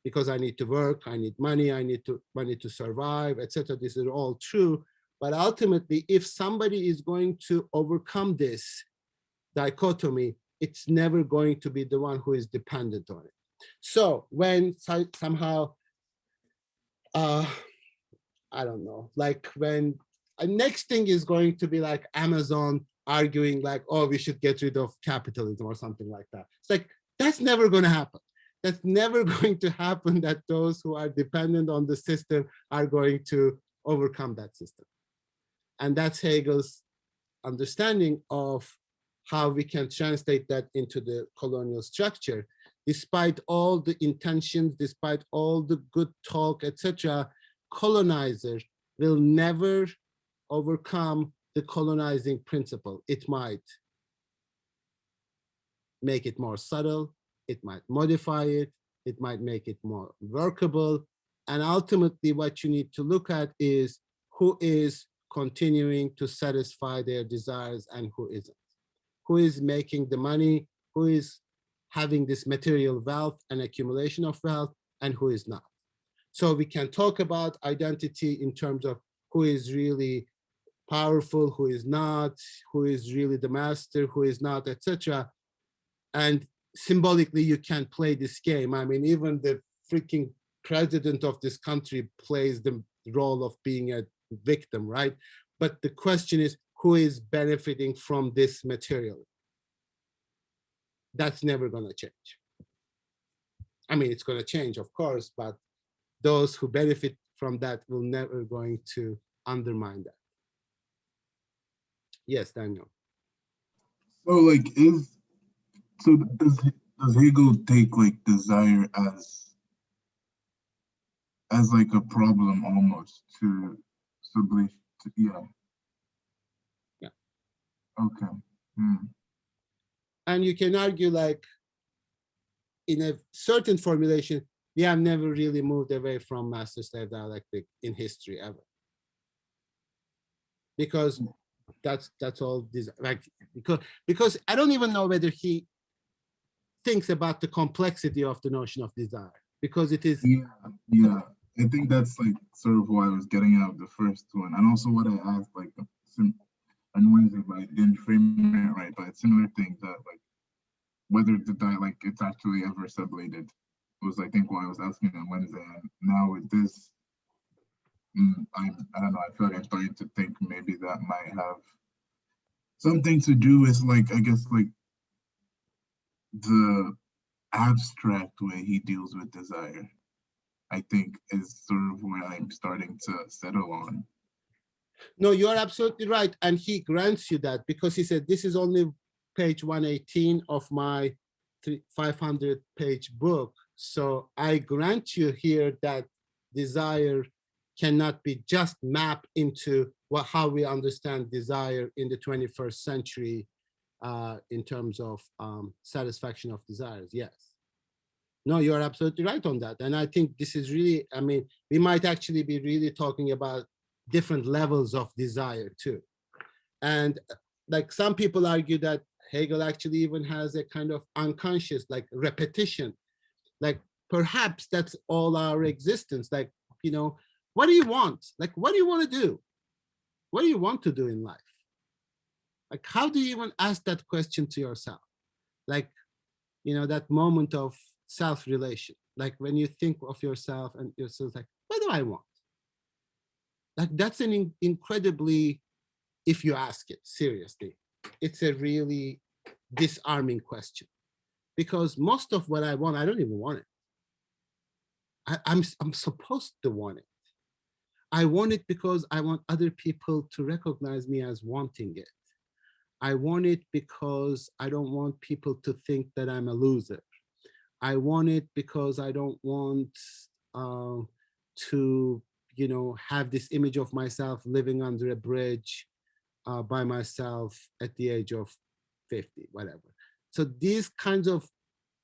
A: because I need to work, I need money, I need money to survive, etc. This is all true. But ultimately, if somebody is going to overcome this dichotomy, it's never going to be the one who is dependent on it. So when somehow, I don't know, like when next thing is going to be like Amazon arguing like, oh, we should get rid of capitalism or something like that. It's like, that's never going to happen. That's never going to happen that those who are dependent on the system are going to overcome that system. And that's Hegel's understanding of how we can translate that into the colonial structure. Despite all the intentions, despite all the good talk, etc., colonizer will never overcome the colonizing principle. It might make it more subtle, it might modify it, it might make it more workable. And ultimately what you need to look at is who is continuing to satisfy their desires and who isn't. Who is making the money, who is having this material wealth and accumulation of wealth, and who is not. So we can talk about identity in terms of who is really powerful, who is not, who is really the master, who is not, etc. And symbolically, you can play this game. I mean, even the freaking president of this country plays the role of being a victim, right? But the question is, who is benefiting from this material? That's never going to change. I mean, it's going to change, of course, but those who benefit from that will never going to undermine that. Yes, Daniel.
I: So like does Hegel take like desire as like a problem almost to sublation? Yeah.
A: Yeah.
I: Okay.
A: And you can argue like in a certain formulation, we have never really moved away from master-slave dialectic in history ever. Because that's all this, like, because I don't even know whether he thinks about the complexity of the notion of desire, because it is.
I: Yeah. I think that's like sort of why I was getting out the first one, and also what I asked like on Wednesday, but I didn't frame it right. But it's similar thing that like whether the dialect it's actually ever sublated was I think why I was asking on Wednesday, and now with this, I don't know. I feel like I'm starting to think maybe that might have something to do with like I guess like the abstract way he deals with desire. I think is sort of where I'm starting to settle on.
A: No, you are absolutely right. And he grants you that because he said, this is only page 118 of my 500-page book. So I grant you here that desire cannot be just mapped into how we understand desire in the 21st century in terms of satisfaction of desires. Yes. No, you're absolutely right on that. And I think this is really, I mean, we might actually be really talking about different levels of desire too. And like some people argue that Hegel actually even has a kind of unconscious, like repetition, like perhaps that's all our existence. Like, you know, what do you want? Like, what do you want to do? What do you want to do in life? Like, how do you even ask that question to yourself? Like, you know, that moment of self-relation, like when you think of yourself and yourself, like, what do I want? Like, that's an incredibly, if you ask it seriously, it's a really disarming question, because most of what I want, I don't even want it. I'm supposed to want it. I want it because I want other people to recognize me as wanting it. I want it because I don't want people to think that I'm a loser. I want it because I don't want to, you know, have this image of myself living under a bridge by myself at the age of 50, whatever. So these kinds of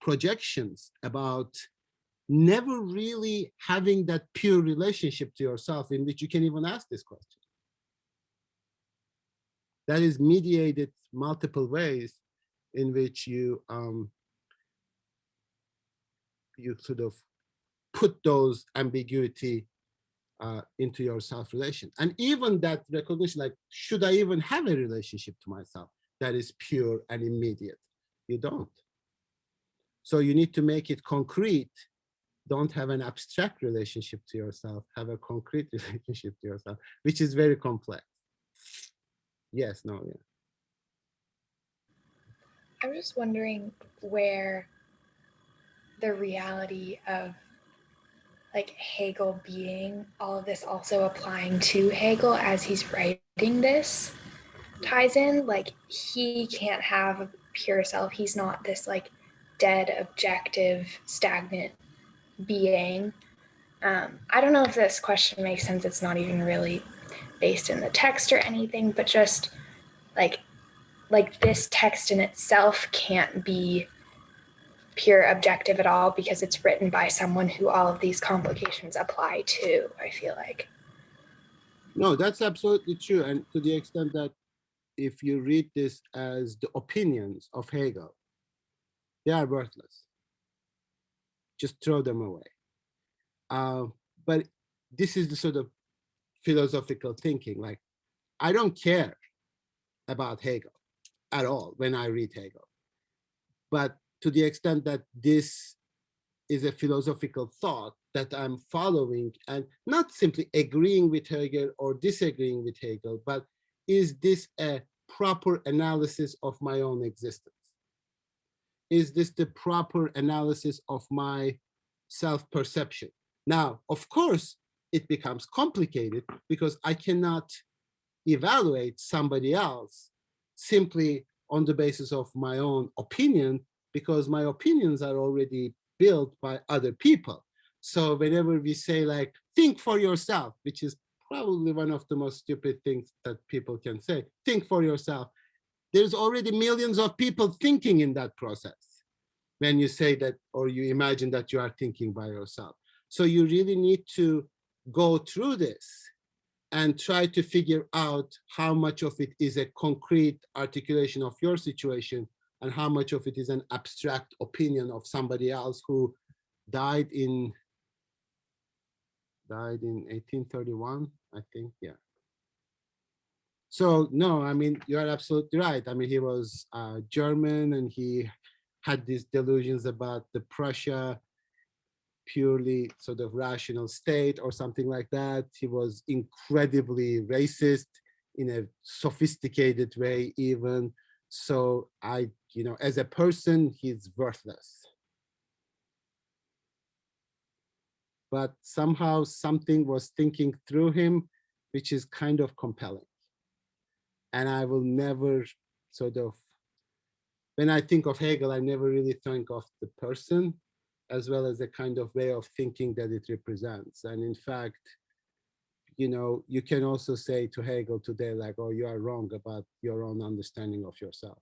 A: projections about never really having that pure relationship to yourself in which you can even ask this question. That is mediated multiple ways in which you you sort of put those ambiguity into your self-relation. And even that recognition, like, should I even have a relationship to myself that is pure and immediate? You don't. So you need to make it concrete. Don't have an abstract relationship to yourself, have a concrete relationship to yourself, which is very complex. Yes, no, yeah.
L: I'm just wondering where the reality of like Hegel being all of this also applying to Hegel as he's writing this ties in. Like, he can't have a pure self. He's not this like dead, objective, stagnant being. I don't know if this question makes sense. It's not even really based in the text or anything, but just like this text in itself can't be pure objective at all because it's written by someone who all of these complications apply to, I feel like.
A: No, that's absolutely true. And to the extent that if you read this as the opinions of Hegel, they are worthless. Just throw them away. Uh, but this is the sort of philosophical thinking. Like, I don't care about Hegel at all when I read Hegel. But to the extent that this is a philosophical thought that I'm following and not simply agreeing with Hegel or disagreeing with Hegel, but is this a proper analysis of my own existence? Is this the proper analysis of my self-perception? Now, of course, it becomes complicated because I cannot evaluate somebody else simply on the basis of my own opinion, because my opinions are already built by other people. So whenever we say like, think for yourself, which is probably one of the most stupid things that people can say, think for yourself, there's already millions of people thinking in that process when you say that, or you imagine that you are thinking by yourself. So you really need to go through this and try to figure out how much of it is a concrete articulation of your situation and how much of it is an abstract opinion of somebody else who died in 1831, I think, yeah. So no, I mean, you're absolutely right. I mean, he was German and he had these delusions about the Prussia purely sort of rational state or something like that. He was incredibly racist in a sophisticated way even. So as a person, he's worthless. But somehow something was thinking through him, which is kind of compelling. And I will never sort of, when I think of Hegel, I never really think of the person as well as the kind of way of thinking that it represents. And in fact, you can also say to Hegel today, like, oh, you are wrong about your own understanding of yourself.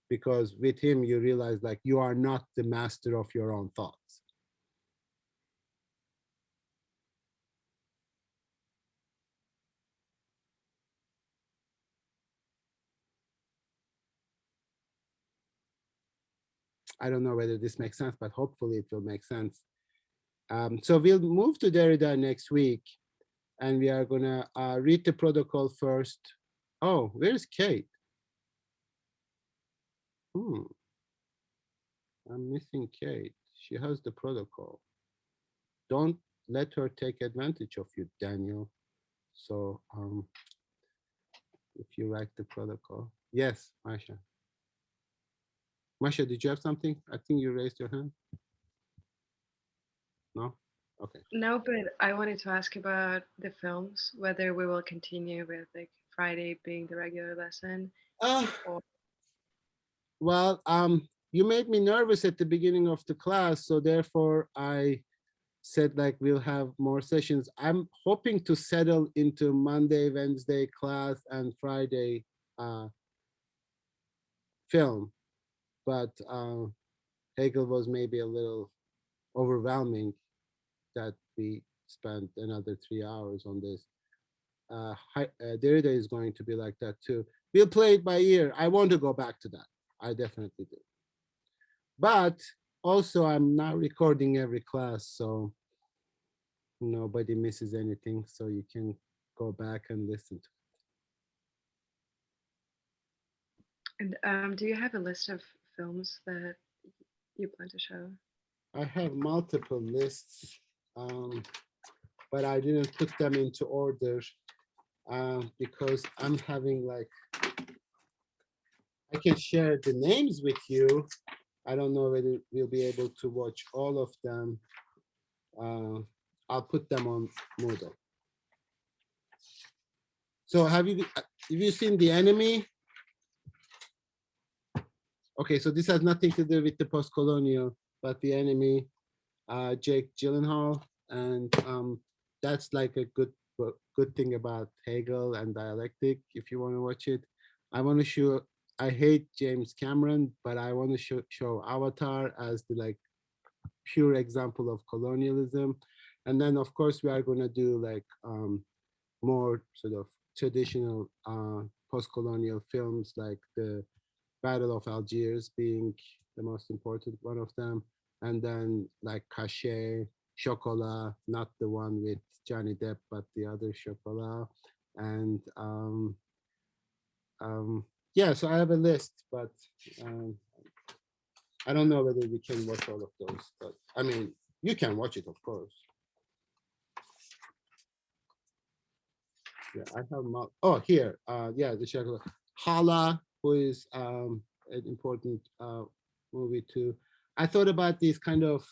A: Because with him, you realize like you are not the master of your own thoughts. I don't know whether this makes sense, but hopefully it will make sense. So we'll move to Derrida next week, and we are gonna read the protocol first. Oh, where's Kate? I'm missing Kate. She has the protocol. Don't let her take advantage of you, Daniel. So if you write the protocol. Yes, Masha. Masha, did you have something? I think you raised your hand. No? Okay.
F: No, but I wanted to ask about the films, whether we will continue with like Friday being the regular lesson. Or...
A: Well, you made me nervous at the beginning of the class, so therefore I said like we'll have more sessions. I'm hoping to settle into Monday, Wednesday class and Friday film, but Hegel was maybe a little overwhelming that we spent another 3 hours on this. Derrida is going to be like that too. We'll play it by ear. I want to go back to that. I definitely do. But also I'm not recording every class, so nobody misses anything. So you can go back and listen to
F: it. And do you have a list of films that you plan to show?
A: I have multiple lists, but I didn't put them into order because I'm having like, I can share the names with you. I don't know whether we'll be able to watch all of them. I'll put them on Moodle. So have you seen The Enemy? Okay, so this has nothing to do with the Postcolonial, but The Enemy, Jake Gyllenhaal, and that's like a good thing about Hegel and dialectic. If you want to watch it, I want to show. I hate James Cameron, but I want to show Avatar as the like pure example of colonialism. And then of course we are going to do like more sort of traditional post-colonial films, like the Battle of Algiers being the most important one of them, and then like Cachet, Chocolat, not the one with Johnny Depp, but the other Chocolat, and yeah. So I have a list, but I don't know whether we can watch all of those. But I mean, you can watch it, of course. Yeah, I have oh here, yeah, the Chocolat. Hala, who is an important movie too. I thought about these kind of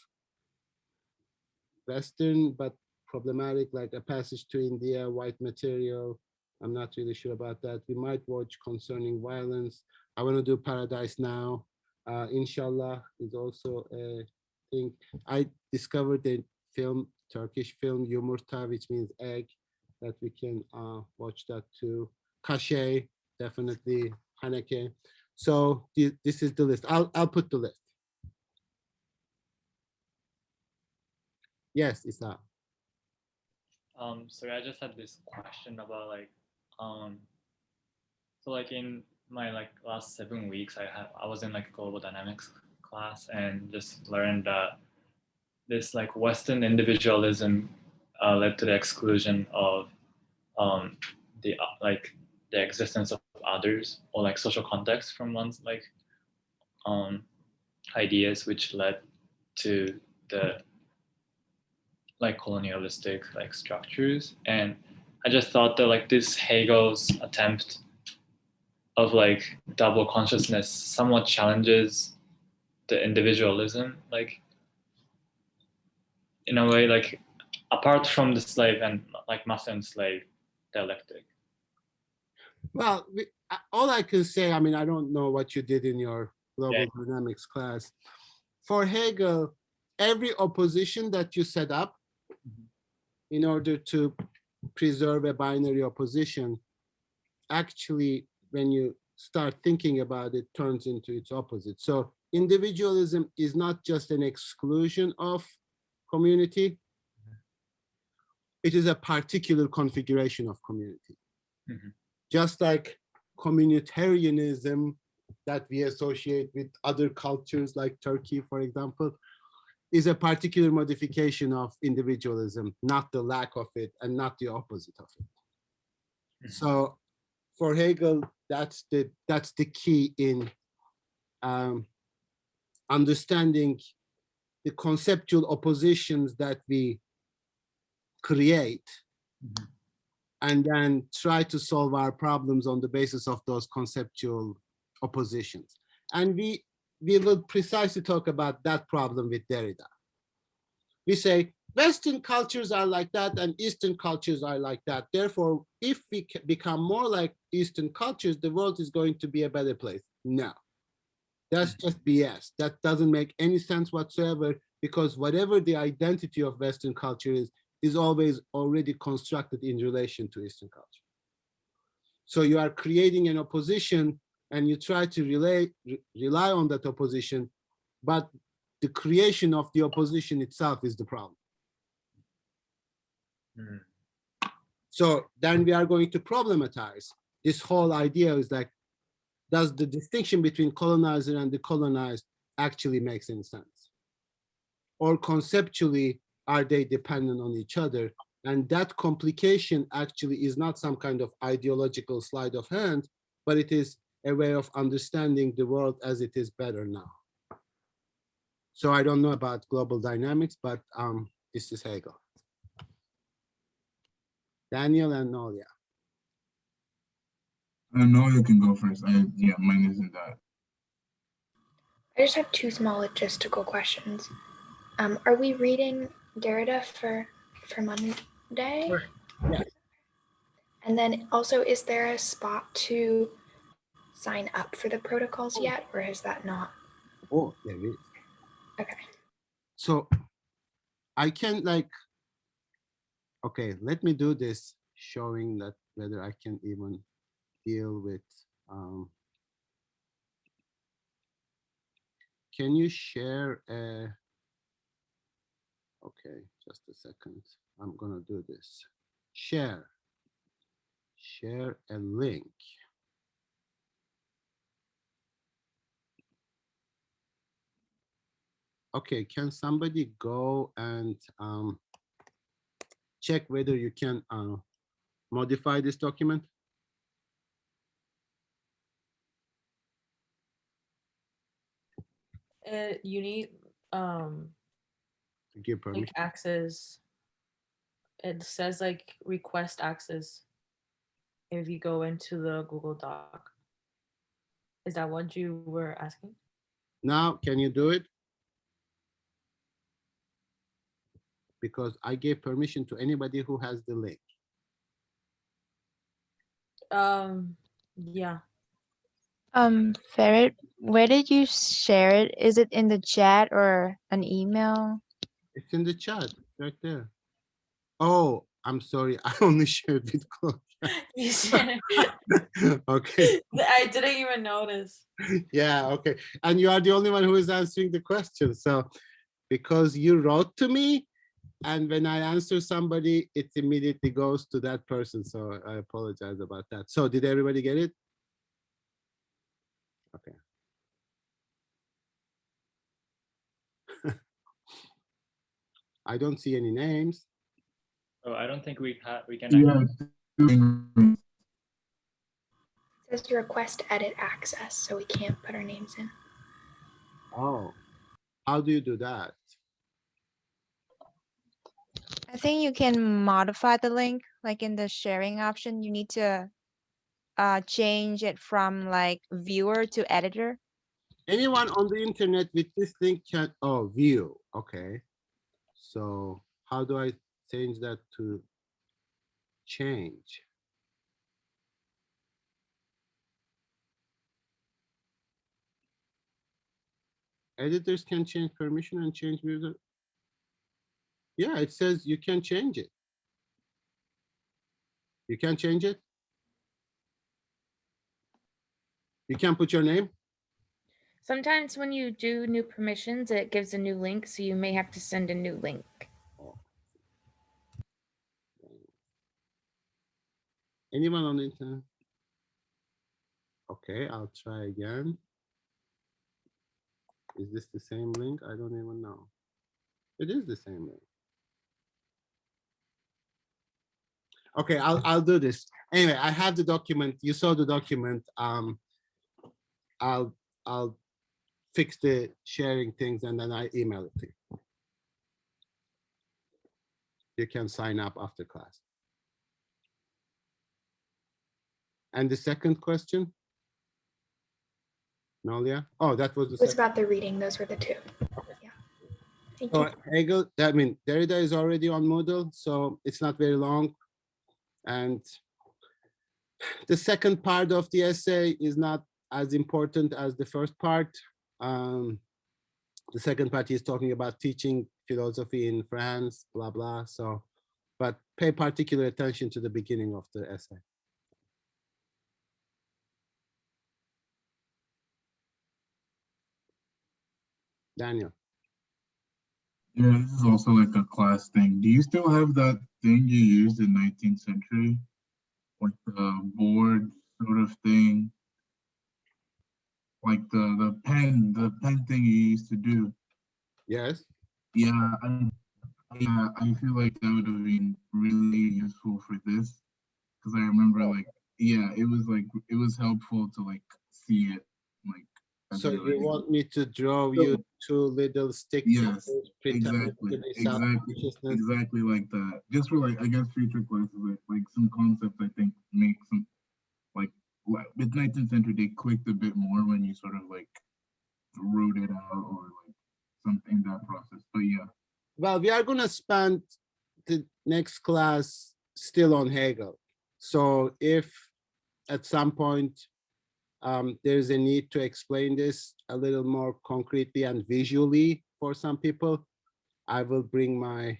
A: Western but problematic, like A Passage to India, White Material. I'm not really sure about that. We might watch Concerning Violence. I want to do Paradise Now. Inshallah is also a thing. I discovered a film, Turkish film, Yumurta, which means egg, that we can watch that too. Cachet, definitely. Haneke. So this is the list. I'll put the list. Yes, Isa.
E: So I just had this question about like, so like in my like last 7 weeks, I was in like global dynamics class and just learned that this like Western individualism led to the exclusion of the like the existence of others or like social context from one's like ideas, which led to the like colonialistic like structures. And I just thought that like this Hegel's attempt of like double consciousness somewhat challenges the individualism, like in a way, like apart from the slave and like master and slave dialectic.
A: Well, all I can say, I mean, I don't know what you did in your global dynamics class. For Hegel, every opposition that you set up in order to preserve a binary opposition, actually, when you start thinking about it, turns into its opposite. So individualism is not just an exclusion of community. It is a particular configuration of community.
E: Mm-hmm.
A: Just like communitarianism that we associate with other cultures like Turkey, for example, is a particular modification of individualism, not the lack of it and not the opposite of it. Mm-hmm. So for Hegel, that's the key in understanding the conceptual oppositions that we create, mm-hmm. and then try to solve our problems on the basis of those conceptual oppositions. And we will precisely talk about that problem with Derrida. We say Western cultures are like that and Eastern cultures are like that. Therefore, if we become more like Eastern cultures, the world is going to be a better place. No, that's just BS. That doesn't make any sense whatsoever, because whatever the identity of Western culture is always already constructed in relation to Eastern culture. So you are creating an opposition and you try to rely on that opposition, but the creation of the opposition itself is the problem. Mm. So then we are going to problematize this whole idea. Is like, does the distinction between colonizer and the colonized actually make any sense? Or conceptually, are they dependent on each other? And that complication actually is not some kind of ideological sleight of hand, but it is a way of understanding the world as it is better now. So I don't know about global dynamics, but this is Hegel. Daniel and Nolia.
I: Nolia can go first. Yeah, mine isn't that.
L: I just have two small logistical questions. Are we reading Derrida for Monday?
A: Sure. Yeah.
L: And then also, is there a spot to sign up for the protocols yet, or is that not?
A: Oh, there is.
L: Okay.
A: So I can okay, let me do this, showing that whether I can even deal with, can you share Okay, just a second. I'm gonna do this. Share a link. Okay, can somebody go and check whether you can modify this document?
G: You need
A: To give
G: like
A: permission.
G: access. It says like request access if you go into the Google Doc. Is that what you were asking?
A: Now, can you do it? Because I gave permission to anybody who has the link.
G: Yeah.
D: Ferret, where did you share it? Is it in the chat or an email?
A: It's in the chat right there. Oh, I'm sorry. I only shared with Claudia.
G: You said
A: Okay.
G: I didn't even notice.
A: Yeah, okay. And you are the only one who is answering the question. So because you wrote to me, and when I answer somebody, it immediately goes to that person. So I apologize about that. So did everybody get it? Okay. I don't see any names.
E: Oh, I don't think we can.
I: Yeah.
L: It says request edit access, so we can't put our names in.
A: Oh, how do you do that?
D: I think you can modify the link, like in the sharing option. You need to change it from like viewer to editor.
A: Anyone on the internet with this link can, oh, view. Okay. So how do I change that to change? Editors can change permission and change user. Yeah, it says you can change it. You can change it. You can put your name.
J: Sometimes when you do new permissions, it gives a new link, so you may have to send a new link.
A: Anyone on the internet? Okay, I'll try again. Is this the same link? I don't even know. It is the same link. Okay, I'll do this. Anyway, I have the document. You saw the document. I'll fix the sharing things and then I email it to you. You can sign up after class. And the second question? Nolia? Oh, that was the
L: It was
A: second.
L: about the reading. Those were the two. Yeah. Thank you.
A: So Hegel, I mean, Derrida is already on Moodle, so it's not very long. And the second part of the essay is not as important as the first part. The second part is talking about teaching philosophy in France, blah, blah. So, but pay particular attention to the beginning of the essay. Daniel.
I: Yeah, this is also like a class thing. Do you still have that thing you used in 19th century? Like the board sort of thing? Like the pen thing you used to do?
A: Yes.
I: Yeah, I feel like that would have been really useful for this. Because I remember like, yeah, it was helpful to like see it like.
A: So you want me to draw you two little stick
I: Yes,
A: figures pretending
I: exactly,
A: to be
I: exactly,
A: self-consciousness?
I: exactly like that. Just for like, I guess future classes, like some concepts I think make some like with 19th century they clicked a bit more when you sort of like wrote it out or like something in that process. But yeah.
A: Well, we are going to spend the next class still on Hegel. So if at some point there's a need to explain this a little more concretely and visually for some people, I will bring my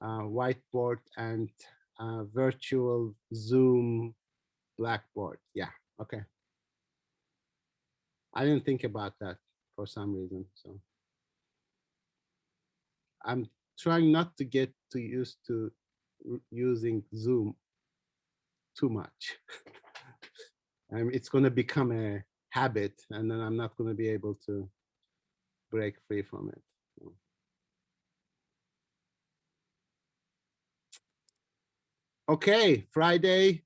A: whiteboard and virtual Zoom Blackboard. Yeah, okay. I didn't think about that for some reason. So trying not to get too used to using Zoom too much. It's going to become a habit, and then I'm not going to be able to break free from it. Okay, Friday,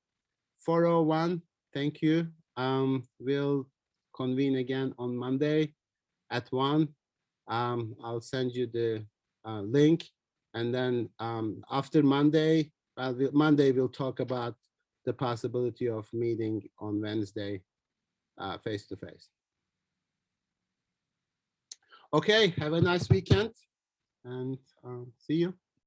A: 4:01. Thank you. We'll convene again on Monday at 1. I'll send you the link, and then after Monday, Monday we'll talk about the possibility of meeting on Wednesday face to face. Okay, have a nice weekend, and see you.